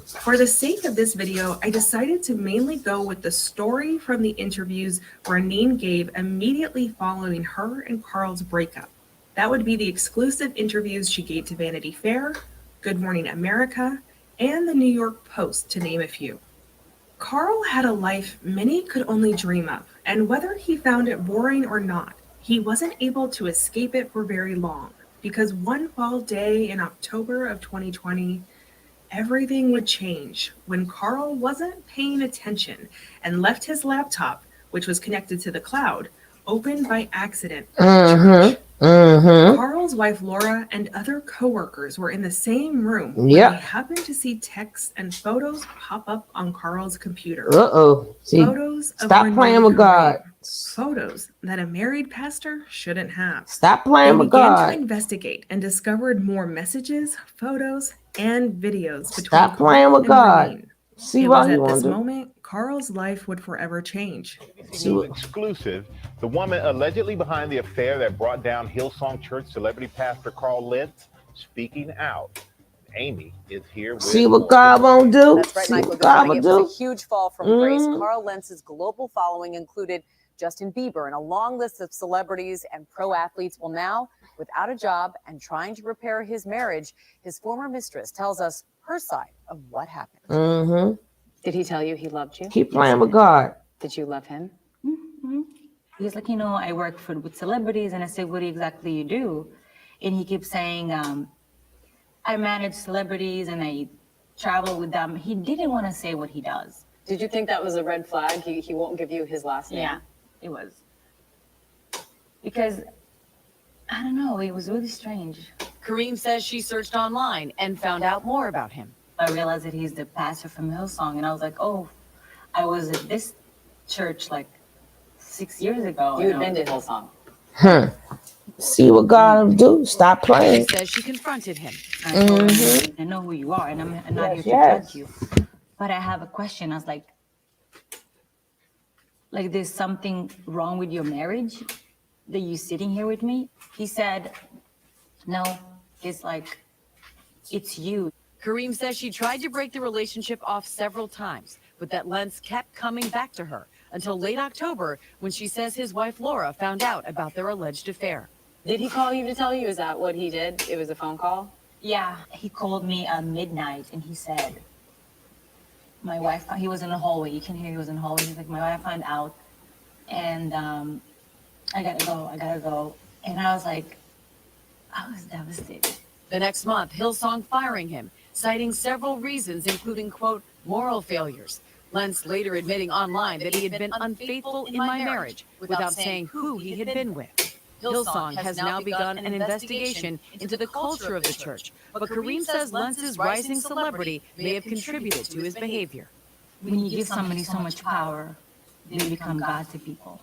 For the sake of this video, I decided to mainly go with the story from the interviews Ranin gave immediately following her and Carl's breakup. That would be the exclusive interviews she gave to Vanity Fair, Good Morning America, and the New York Post, to name a few. Carl had a life many could only dream of, and whether he found it boring or not, he wasn't able to escape it for very long, because one fall day in October of 2020, everything would change when Carl wasn't paying attention and left his laptop, which was connected to the cloud, open by accident at church. Carl's wife Laura and other coworkers were in the same room when they happened to see texts and photos pop up on Carl's computer. See, Photos of stop playing with God. Photos that a married pastor shouldn't have. Stop playing with They began God. to investigate and discovered more messages, photos, and videos between Stop playing Carl with and God. Ranin. See It what was you at want this to do. moment Carl's life would forever change. News exclusive. The woman allegedly behind the affair that brought down Hillsong Church celebrity pastor Carl Lentz speaking out. Amy is here with See what God won't do. That's right, See Michael. what Good God morning. will It was do. a huge fall from grace. Carl Lentz's global following included Justin Bieber, and a long list of celebrities and pro athletes. Well, now, without a job and trying to repair his marriage, his former mistress tells us her side of what happened. Did he tell you he loved you? Keep playing with God. Did you love him? He's like, I work with celebrities, and I said, what exactly you do? And he keeps saying, I manage celebrities and I travel with them. He didn't want to say what he does. Did you think that was a red flag? He won't give you his last name? Yeah, it was. Because, I don't know, it was really strange. Kareem says she searched online and found out more about him. I realized that he's the pastor from Hillsong, and I was like, oh, I was at this church like 6 years ago. You had been to Hillsong. See what God will do. Stop playing. She says she confronted him. I told him, I know who you are, and I'm not here to judge you. But I have a question. I was like, there's something wrong with your marriage that you sitting here with me? He said, no, it's like, it's you. Kareem says she tried to break the relationship off several times, but that Lentz kept coming back to her until late October, when she says his wife Laura found out about their alleged affair. Did he call you to tell you? Is that what he did? It was a phone call? Yeah, he called me at midnight and he said, my wife, he was in the hallway. You can hear he was in the hallway. He's like, my wife found out and I gotta go. And I was like, I was devastated. The next month, Hillsong firing him, citing several reasons, including, quote, moral failures. Lentz later admitting online that he had been unfaithful in my marriage without saying who he had been with. Hillsong has now begun an investigation into the culture of the church, but Kareem says Lentz's rising celebrity may have contributed to his behavior. When you give somebody so much power, they become God to people.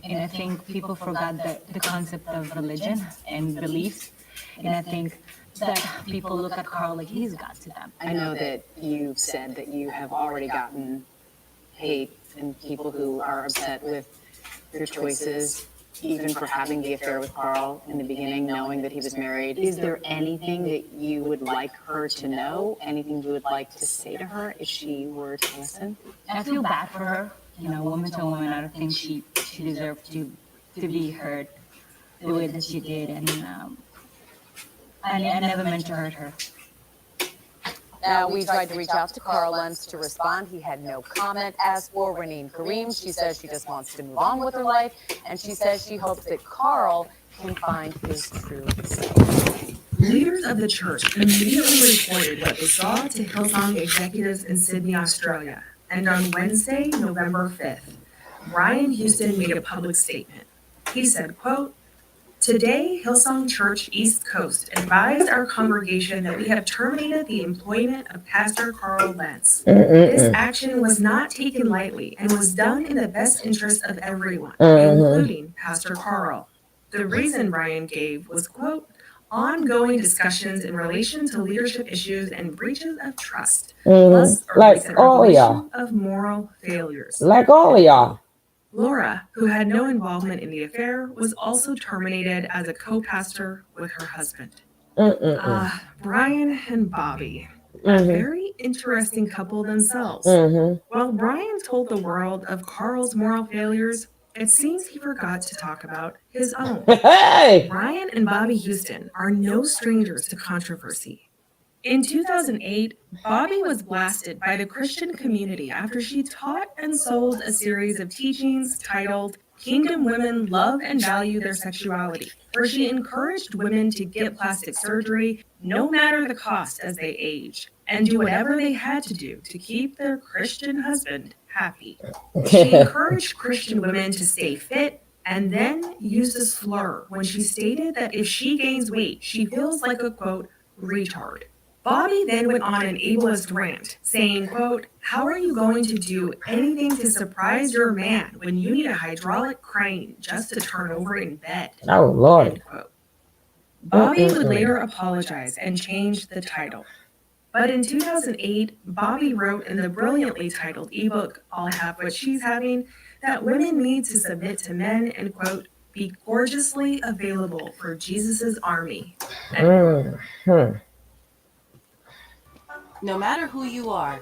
And I think people forgot the concept of religion and beliefs. And I think that people look at Carl like he's God to them. I know that you've said that you have already gotten hate and people who are upset with your choices, even for having the affair with Carl in the beginning, knowing that he was married. Is there anything that you would like her to know? Anything you would like to say to her if she were to listen? I feel bad for her. Woman to woman, I don't think she deserved to be heard the way that she did. And I never meant to hurt her. Now, we tried to reach out to Carl Lentz to respond. He had no comment. As for Reneen Kareem, she says she just wants to move on with her life, and she says she hopes that Carl can find his true self. Leaders of the church immediately reported what they saw to Hillsong executives in Sydney, Australia. And on Wednesday, November 5th, Brian Houston made a public statement. He said, quote, "Today, Hillsong Church East Coast advised our congregation that we have terminated the employment of Pastor Carl Lentz. This action was not taken lightly and was done in the best interest of everyone, including Pastor Carl. The reason Brian gave was, quote, ongoing discussions in relation to leadership issues and breaches of trust, plus a Like recent all of y'all. revelation of moral failures. Like all of y'all. Laura, who had no involvement in the affair, was also terminated as a co-pastor with her husband. Brian and Bobby, a very interesting couple themselves. While Brian told the world of Carl's moral failures, it seems he forgot to talk about his own. Hey! Brian and Bobby Houston are no strangers to controversy. In 2008, Bobby was blasted by the Christian community after she taught and sold a series of teachings titled Kingdom Women Love and Value Their Sexuality, where she encouraged women to get plastic surgery no matter the cost as they age, and do whatever they had to do to keep their Christian husband happy. She encouraged Christian women to stay fit and then used a slur when she stated that if she gains weight, she feels like a, quote, retard. Bobby then went on an ableist rant, saying, quote, how are you going to do anything to surprise your man when you need a hydraulic crane just to turn over in bed? Oh, Lord. End quote. Bobby would later apologize and change the title. But in 2008, Bobby wrote in the brilliantly titled ebook, I'll Have What She's Having, that women need to submit to men and, quote, be gorgeously available for Jesus's army. Mm-hmm. No matter who you are,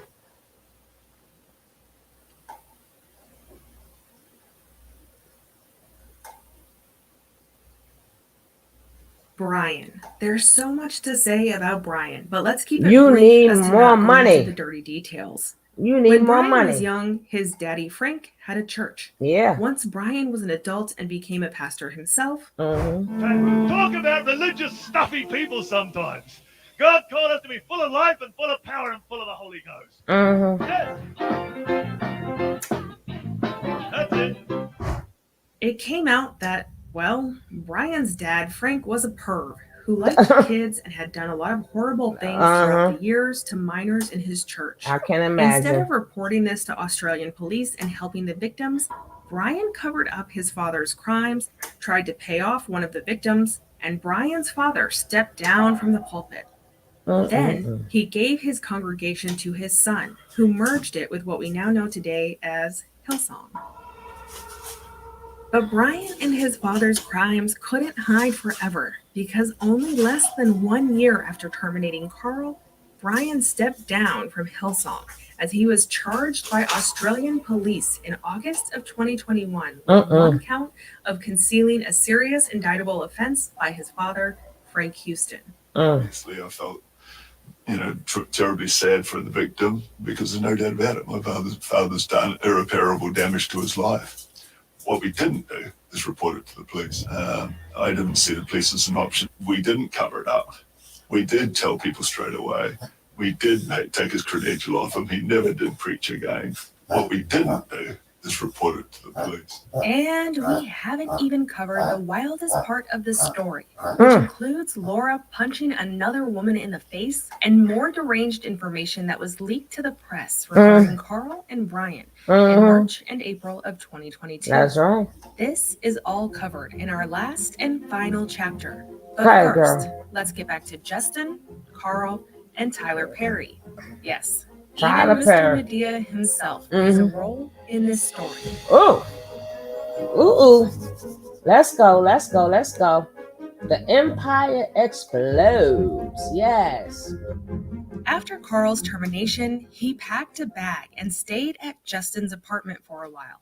Brian. There's so much to say about Brian, but let's keep it You brief need as to more not go money. into the dirty details. You need When more Brian money. was young, his daddy Frank had a church. Yeah. Once Brian was an adult and became a pastor himself, Talk about religious, stuffy people sometimes. God called us to be full of life and full of power and full of the Holy Ghost. That's it. it came out that, well, Brian's dad, Frank, was a perv who liked kids and had done a lot of horrible things throughout the years to minors in his church. I can Instead imagine. of reporting this to Australian police and helping the victims, Brian covered up his father's crimes, tried to pay off one of the victims, and Brian's father stepped down from the pulpit. Then he gave his congregation to his son, who merged it with what we now know today as Hillsong. But Brian and his father's crimes couldn't hide forever, because only less than 1 year after terminating Carl, Brian stepped down from Hillsong as he was charged by Australian police in August of 2021 with one count of concealing a serious indictable offense by his father, Frank Houston. Obviously, I felt, terribly sad for the victim, because there's no doubt about it. My father's done irreparable damage to his life. What we didn't do is report it to the police. I didn't see the police as an option. We didn't cover it up. We did tell people straight away. We did take his credential off him. He never did preach again. What we didn't do is report it to the police. And we haven't even covered the wildest part of this story, which includes Laura punching another woman in the face and more deranged information that was leaked to the press regarding Carl and Brian in March and April of 2022. That's right. This is all covered in our last and final chapter. But Hi, first, girl. let's get back to Justin, Carl, and Tyler Perry. Yes, Tyler even Mr. Perry. Medea himself plays a role in this story. Ooh. Let's go. The empire explodes. Yes. After Carl's termination, he packed a bag and stayed at Justin's apartment for a while.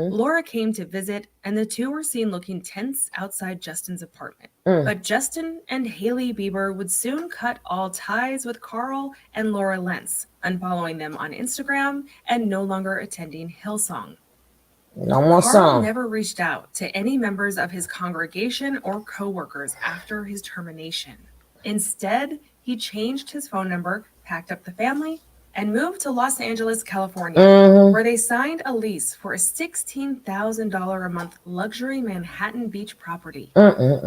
Laura came to visit, and the two were seen looking tense outside Justin's apartment. But Justin and Hailey Bieber would soon cut all ties with Carl and Laura Lentz, unfollowing them on Instagram and no longer attending Hillsong. No more Carl song. never reached out to any members of his congregation or co-workers after his termination. Instead, he changed his phone number, packed up the family, and moved to Los Angeles, California, where they signed a lease for a $16,000 a month luxury Manhattan Beach property.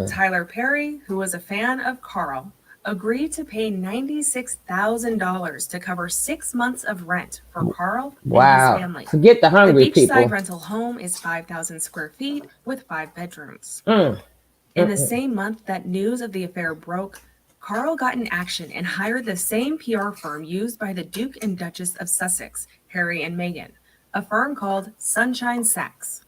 Tyler Perry, who was a fan of Carl, agreed to pay $96,000 to cover 6 months of rent for Carl and Wow. his family. Forget the hungry The beachside people. rental home is 5,000 square feet with 5 bedrooms. In the same month that news of the affair broke, Carl got in action and hired the same PR firm used by the Duke and Duchess of Sussex, Harry and Meghan, a firm called Sunshine Sachs.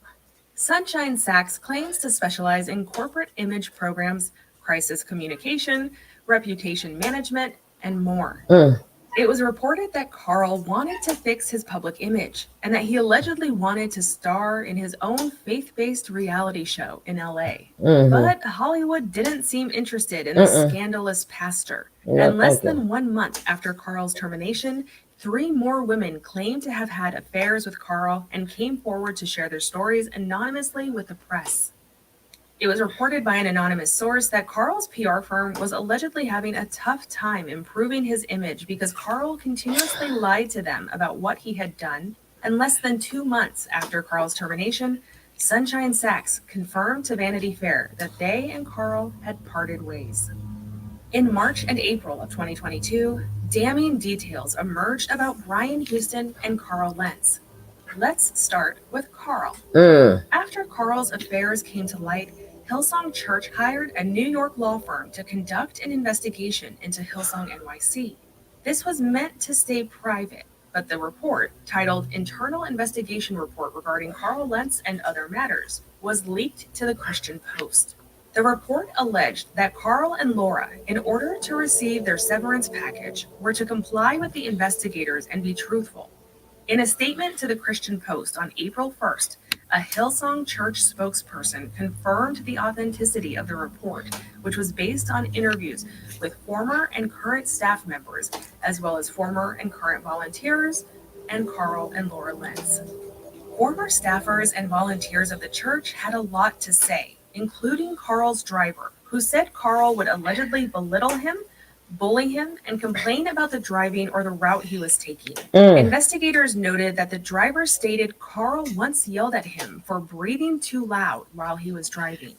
Sunshine Sachs claims to specialize in corporate image programs, crisis communication, reputation management, and more. It was reported that Carl wanted to fix his public image and that he allegedly wanted to star in his own faith-based reality show in LA. But Hollywood didn't seem interested in the scandalous pastor. No, And less thank you. than 1 month after Carl's termination, 3 more women claimed to have had affairs with Carl and came forward to share their stories anonymously with the press. It was reported by an anonymous source that Carl's PR firm was allegedly having a tough time improving his image because Carl continuously lied to them about what he had done, and less than 2 months after Carl's termination, Sunshine Sachs confirmed to Vanity Fair that they and Carl had parted ways. In March and April of 2022, damning details emerged about Brian Houston and Carl Lentz. Let's start with Carl. After Carl's affairs came to light, Hillsong Church hired a New York law firm to conduct an investigation into Hillsong NYC. This was meant to stay private, but the report, titled Internal Investigation Report Regarding Carl Lentz and Other Matters, was leaked to the Christian Post. The report alleged that Carl and Laura, in order to receive their severance package, were to comply with the investigators and be truthful. In a statement to the Christian Post on April 1st, a Hillsong church spokesperson confirmed the authenticity of the report, which was based on interviews with former and current staff members, as well as former and current volunteers, and Carl and Laura Lentz. Former staffers and volunteers of the church had a lot to say, including Carl's driver, who said Carl would allegedly belittle him, bully him, and complain about the driving or the route he was taking. Investigators noted that the driver stated Carl once yelled at him for breathing too loud while he was driving.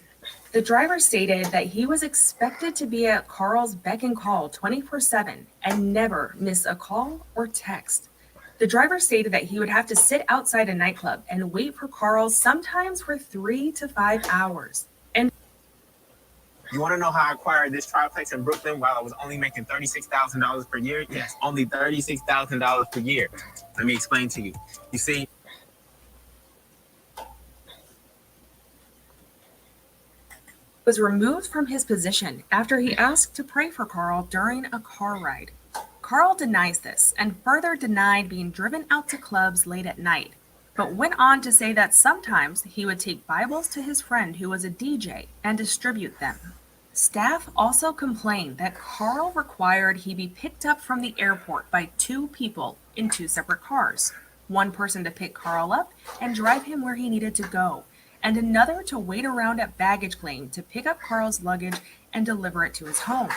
The driver stated that he was expected to be at Carl's beck and call 24/7 and never miss a call or text. The driver stated that he would have to sit outside a nightclub and wait for Carl sometimes for 3 to 5 hours. And you want to know how I acquired this triplex in Brooklyn while I was only making $36,000 per year? Yes, only $36,000 per year. Let me explain to you. You see, was removed from his position after he asked to pray for Carl during a car ride. Carl denies this and further denied being driven out to clubs late at night, but went on to say that sometimes he would take Bibles to his friend who was a DJ and distribute them. Staff also complained that Carl required he be picked up from the airport by 2 people in 2 separate cars, one person to pick Carl up and drive him where he needed to go, and another to wait around at baggage claim to pick up Carl's luggage and deliver it to his home.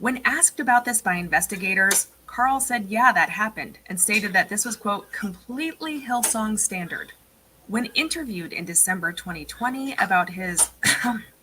When asked about this by investigators, Carl said yeah, that happened, and stated that this was, quote, completely Hillsong standard. When interviewed in December 2020 about his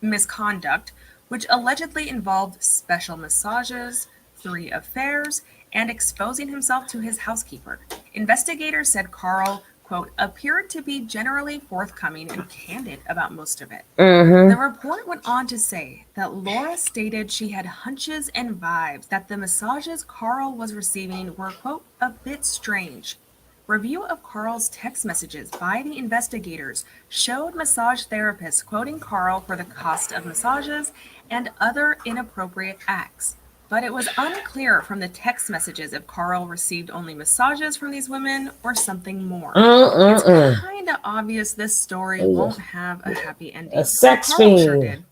misconduct, which allegedly involved special massages, 3 affairs, and exposing himself to his housekeeper, investigators said Carl, quote, appeared to be generally forthcoming and candid about most of it. The report went on to say that Laura stated she had hunches and vibes that the massages Carl was receiving were, quote, a bit strange. Review of Carl's text messages by the investigators showed massage therapists quoting Carl for the cost of massages and other inappropriate acts. But it was unclear from the text messages if Carl received only massages from these women or something more. It's kind of obvious this story won't have a happy ending. A sex Carl sure fiend. did.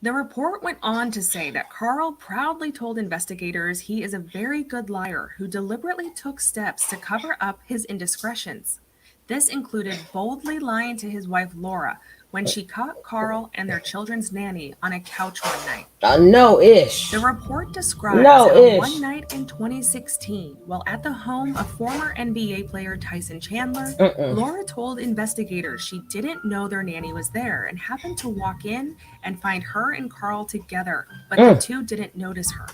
The report went on to say that Carl proudly told investigators he is a very good liar who deliberately took steps to cover up his indiscretions. This included boldly lying to his wife Laura when she caught Carl and their children's nanny on a couch one night. No-ish. The report describes No-ish. how one night in 2016, while at the home of former NBA player Tyson Chandler, Laura told investigators she didn't know their nanny was there and happened to walk in and find her and Carl together, but the 2 didn't notice her.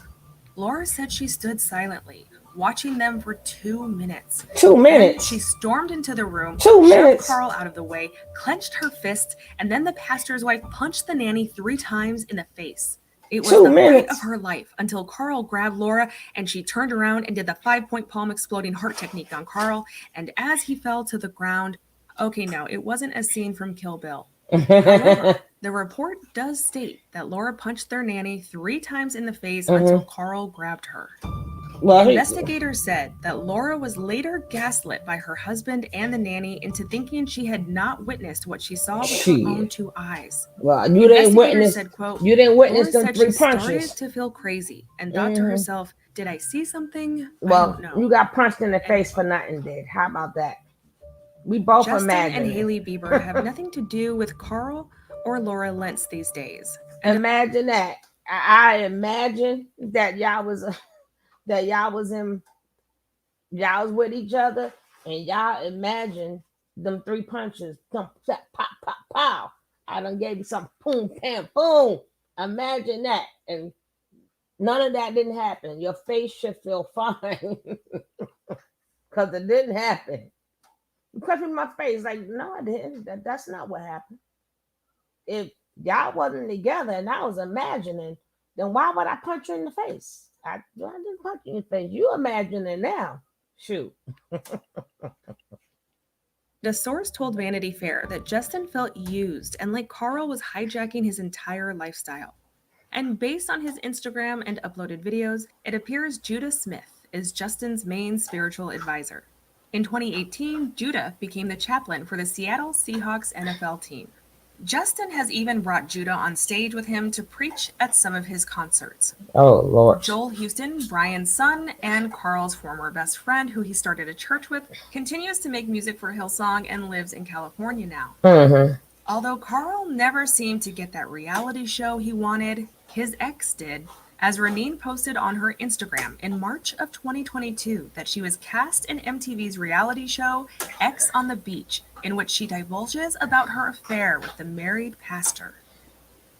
Laura said she stood silently, watching them for 2 minutes. 2 minutes. Then she stormed into the room, 2 shoved minutes. Carl out of the way, clenched her fist, and then the pastor's wife punched the nanny 3 times in the face. It was 2 the fight minutes. of her life until Carl grabbed Laura and she turned around and did the 5-point palm exploding heart technique on Carl. And as he fell to the ground, okay, no, it wasn't a scene from Kill Bill. However, the report does state that Laura punched their nanny 3 times in the face until Carl grabbed her. Well, Investigators said that Laura was later gaslit by her husband and the nanny into thinking she had not witnessed what she saw with Shit. her own 2 eyes. Well, you didn't Investigators witness. said, quote, You didn't witness Laura them said 3 she punches. started to feel crazy and thought to herself, did I see something? I Well, don't know. you got punched in the face for nothing, did. How about that? We both Justin imagine. and Haley Bieber have nothing to do with Carl or Laura Lentz these days. Imagine that. I imagine that y'all was with each other, and y'all imagine them 3 punches. Pop, pop, pop, pow. I done gave you some boom, pam, boom. Imagine that, and none of that didn't happen. Your face should feel fine because it didn't happen. You punched me in my face, like, no, I didn't. That's not what happened. If y'all wasn't together and I was imagining, then why would I punch you in the face? I didn't punch you in the face. You imagine it now. Shoot. The source told Vanity Fair that Justin felt used and like Carl was hijacking his entire lifestyle. And based on his Instagram and uploaded videos, it appears Judah Smith is Justin's main spiritual advisor. In 2018, Judah became the chaplain for the Seattle Seahawks NFL team. Justin has even brought Judah on stage with him to preach at some of his concerts. Oh, Lord. Joel Houston, Brian's son, and Carl's former best friend, who he started a church with, continues to make music for Hillsong and lives in California now. Mm-hmm. Although Carl never seemed to get that reality show he wanted, his ex did, as Reneen posted on her Instagram in March of 2022 that she was cast in MTV's reality show X on the Beach, in which she divulges about her affair with the married pastor.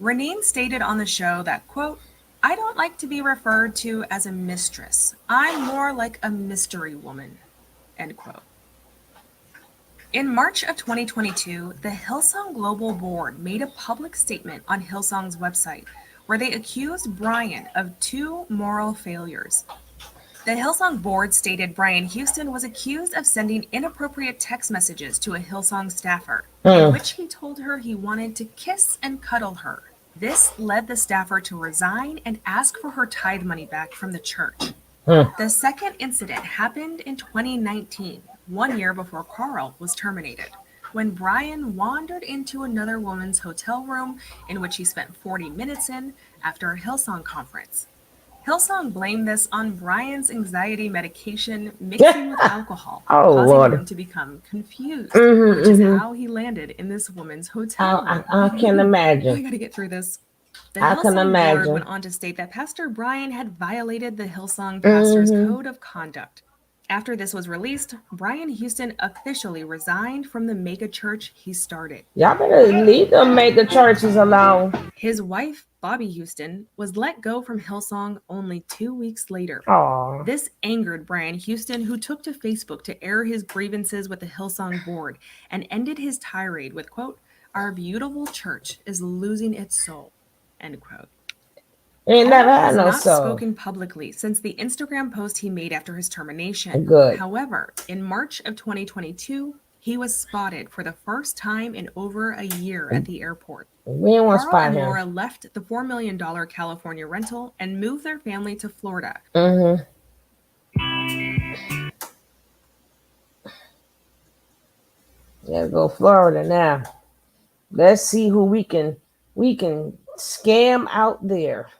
Reneen stated on the show that, quote, "I don't like to be referred to as a mistress. I'm more like a mystery woman," end quote. In March of 2022, the Hillsong Global Board made a public statement on Hillsong's website where they accused Brian of 2 moral failures. The Hillsong board stated Brian Houston was accused of sending inappropriate text messages to a Hillsong staffer, in which he told her he wanted to kiss and cuddle her. This led the staffer to resign and ask for her tithe money back from the church. The second incident happened in 2019, 1 year before Carl was terminated, when Brian wandered into another woman's hotel room in which he spent 40 minutes in after a Hillsong conference. Hillsong blamed this on Brian's anxiety medication mixing with alcohol, causing Lord. him to become confused, which is how he landed in this woman's hotel room. I can imagine. I gotta get through this. The I can Hillsong board imagine. went on to state that Pastor Brian had violated the Hillsong pastor's code of conduct. After this was released, Brian Houston officially resigned from the mega church he started. Y'all better leave them mega churches alone. His wife, Bobby Houston, was let go from Hillsong only 2 weeks later. Aw. This angered Brian Houston, who took to Facebook to air his grievances with the Hillsong board and ended his tirade with, quote, "Our beautiful church is losing its soul," end quote. Ain't never Carl had has no not soul. spoken publicly since the Instagram post he made after his termination. Good. However, in March of 2022, he was spotted for the first time in over a year at the airport. We didn't want to Carl spy and him. Laura left the $4 million California rental and moved their family to Florida. Mm-hmm. Let's go Florida now. Let's see who we can scam out there.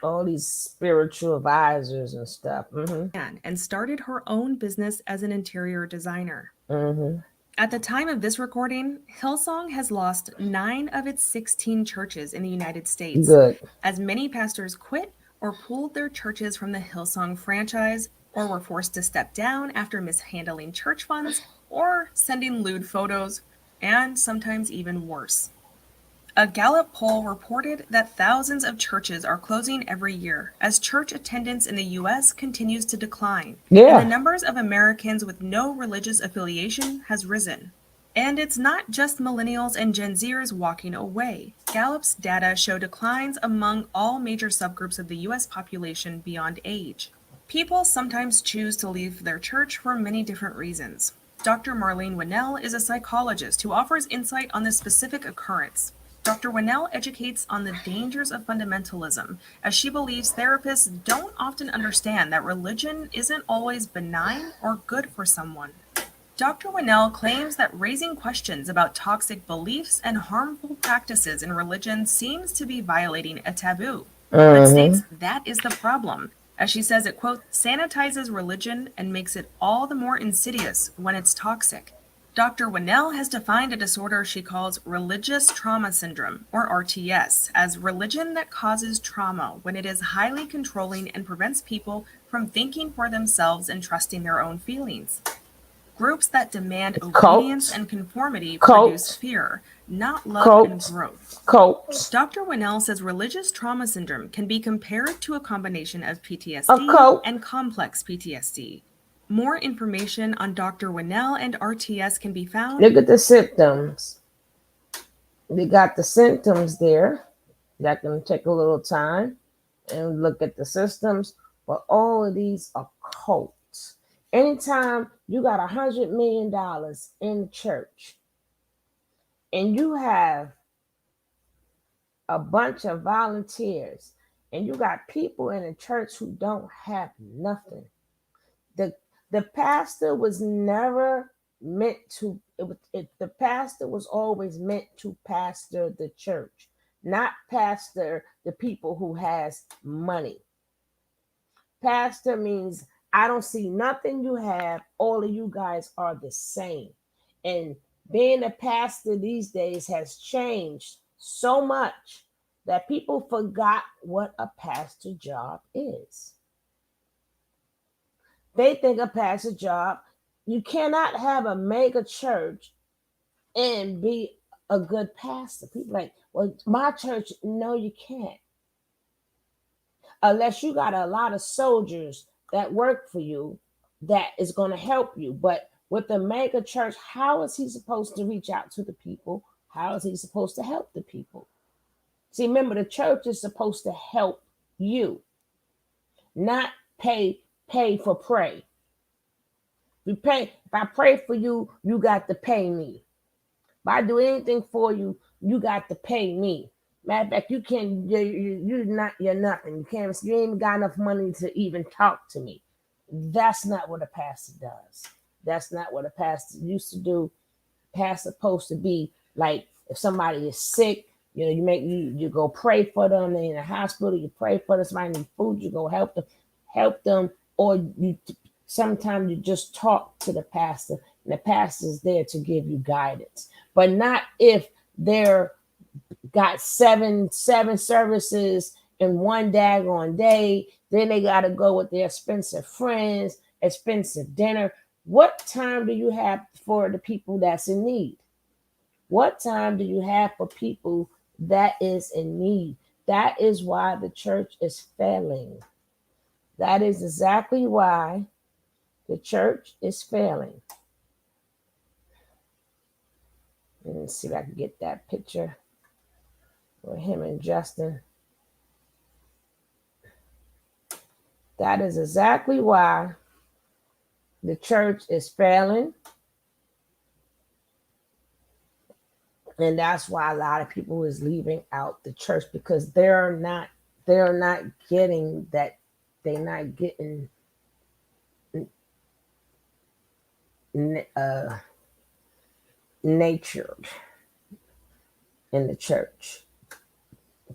All these spiritual advisors and stuff. And started her own business as an interior designer. Mm-hmm. At the time of this recording, Hillsong has lost 9 of its 16 churches in the United States, Good. as many pastors quit or pulled their churches from the Hillsong franchise, or were forced to step down after mishandling church funds or sending lewd photos, and sometimes even worse. A Gallup poll reported that thousands of churches are closing every year as church attendance in the U.S. continues to decline. Yeah. And the numbers of Americans with no religious affiliation has risen. And it's not just millennials and Gen Zers walking away. Gallup's data show declines among all major subgroups of the U.S. population beyond age. People sometimes choose to leave their church for many different reasons. Dr. Marlene Winnell is a psychologist who offers insight on this specific occurrence. Dr. Winnell educates on the dangers of fundamentalism, as she believes therapists don't often understand that religion isn't always benign or good for someone. Dr. Winnell claims that raising questions about toxic beliefs and harmful practices in religion seems to be violating a taboo, but states that is the problem. As she says, it, quote, sanitizes religion and makes it all the more insidious when it's toxic. Dr. Winnell has defined a disorder she calls religious trauma syndrome, or RTS, as religion that causes trauma when it is highly controlling and prevents people from thinking for themselves and trusting their own feelings. Groups that demand obedience and conformity produce fear, not love and growth. Dr. Winnell says religious trauma syndrome can be compared to a combination of PTSD and complex PTSD. More information on Dr. Winnell and RTS can be found. Look at the symptoms. They got the symptoms there. That can take a little time. and look at the systems, but all of these are cults. Anytime you got $100 million in the church and you have a bunch of volunteers and you got people in the church who don't have nothing, the pastor was never meant to, the pastor was always meant to pastor the church, not pastor the people who has money. Pastor means I don't see nothing you have. All of you guys are the same. And being a pastor these days has changed so much that people forgot what a pastor job is. They think a pastor job, you cannot have a mega church and be a good pastor. People like, well, my church, no, you can't. Unless you got a lot of soldiers that work for you that is going to help you. But with the mega church, how is he supposed to reach out to the people? How is he supposed to help the people? See, remember, the church is supposed to help you, not pay for pray. If I pray for you, you got to pay me. If I do anything for you, you got to pay me. Matter of fact, you're nothing. You ain't got enough money to even talk to me. That's not what a pastor does. That's not what a pastor used to do. Pastor supposed to be like, if somebody is sick, you go pray for them. They're in the hospital, you pray for them. Somebody needs food, you go help them, or sometimes you just talk to the pastor, and the pastor is there to give you guidance. But not if they're got seven services in one daggone day. Then they got to go with their expensive friends, expensive dinner. What time do you have for the people that's in need? What time do you have for people that is in need? That is why the church is failing. That is exactly why the church is failing. Let me see if I can get that picture with him and Justin. That is exactly why the church is failing. And that's why a lot of people is leaving out the church, because they're not getting that. They're not getting natured in the church.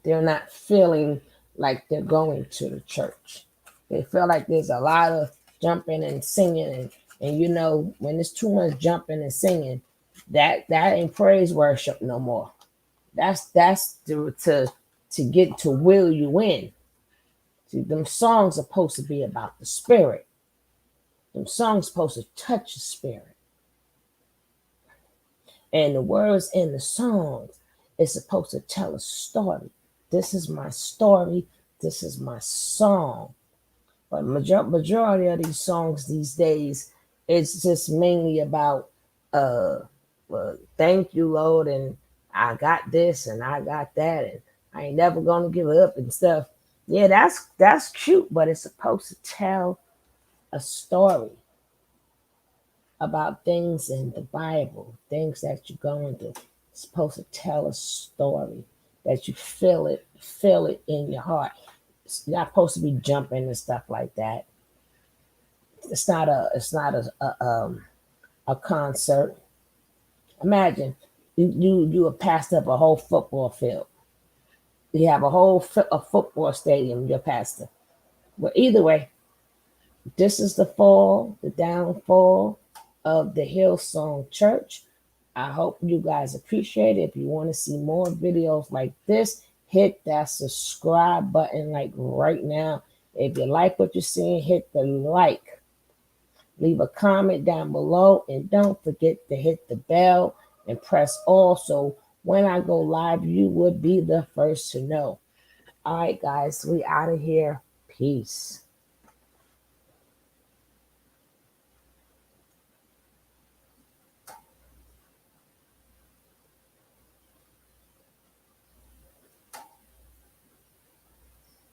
They're not feeling like they're going to the church. They feel like there's a lot of jumping and singing, and when there's too much jumping and singing, that ain't praise worship no more. That's to get to will you in. See, them songs are supposed to be about the spirit. Them songs supposed to touch the spirit. And the words in the songs is supposed to tell a story. This is my story. This is my song. But majority of these songs these days, it's just mainly about, thank you, Lord, and I got this and I got that, and I ain't never gonna give up and stuff. Yeah, that's cute, but it's supposed to tell a story about things in the Bible, things that you're going through. It's supposed to tell a story that you feel it in your heart. It's not supposed to be jumping and stuff like that. It's not a concert. Imagine you have passed up a whole football field. You have a football stadium, you're pastor. Well, either way, this is the downfall of the Hillsong Church. I hope you guys appreciate it. If you want to see more videos like this, hit that subscribe button like right now. If you like what you're seeing, hit the like. Leave a comment down below, and don't forget to hit the bell and press all, so when I go live, you would be the first to know. All right, guys, we out of here. Peace.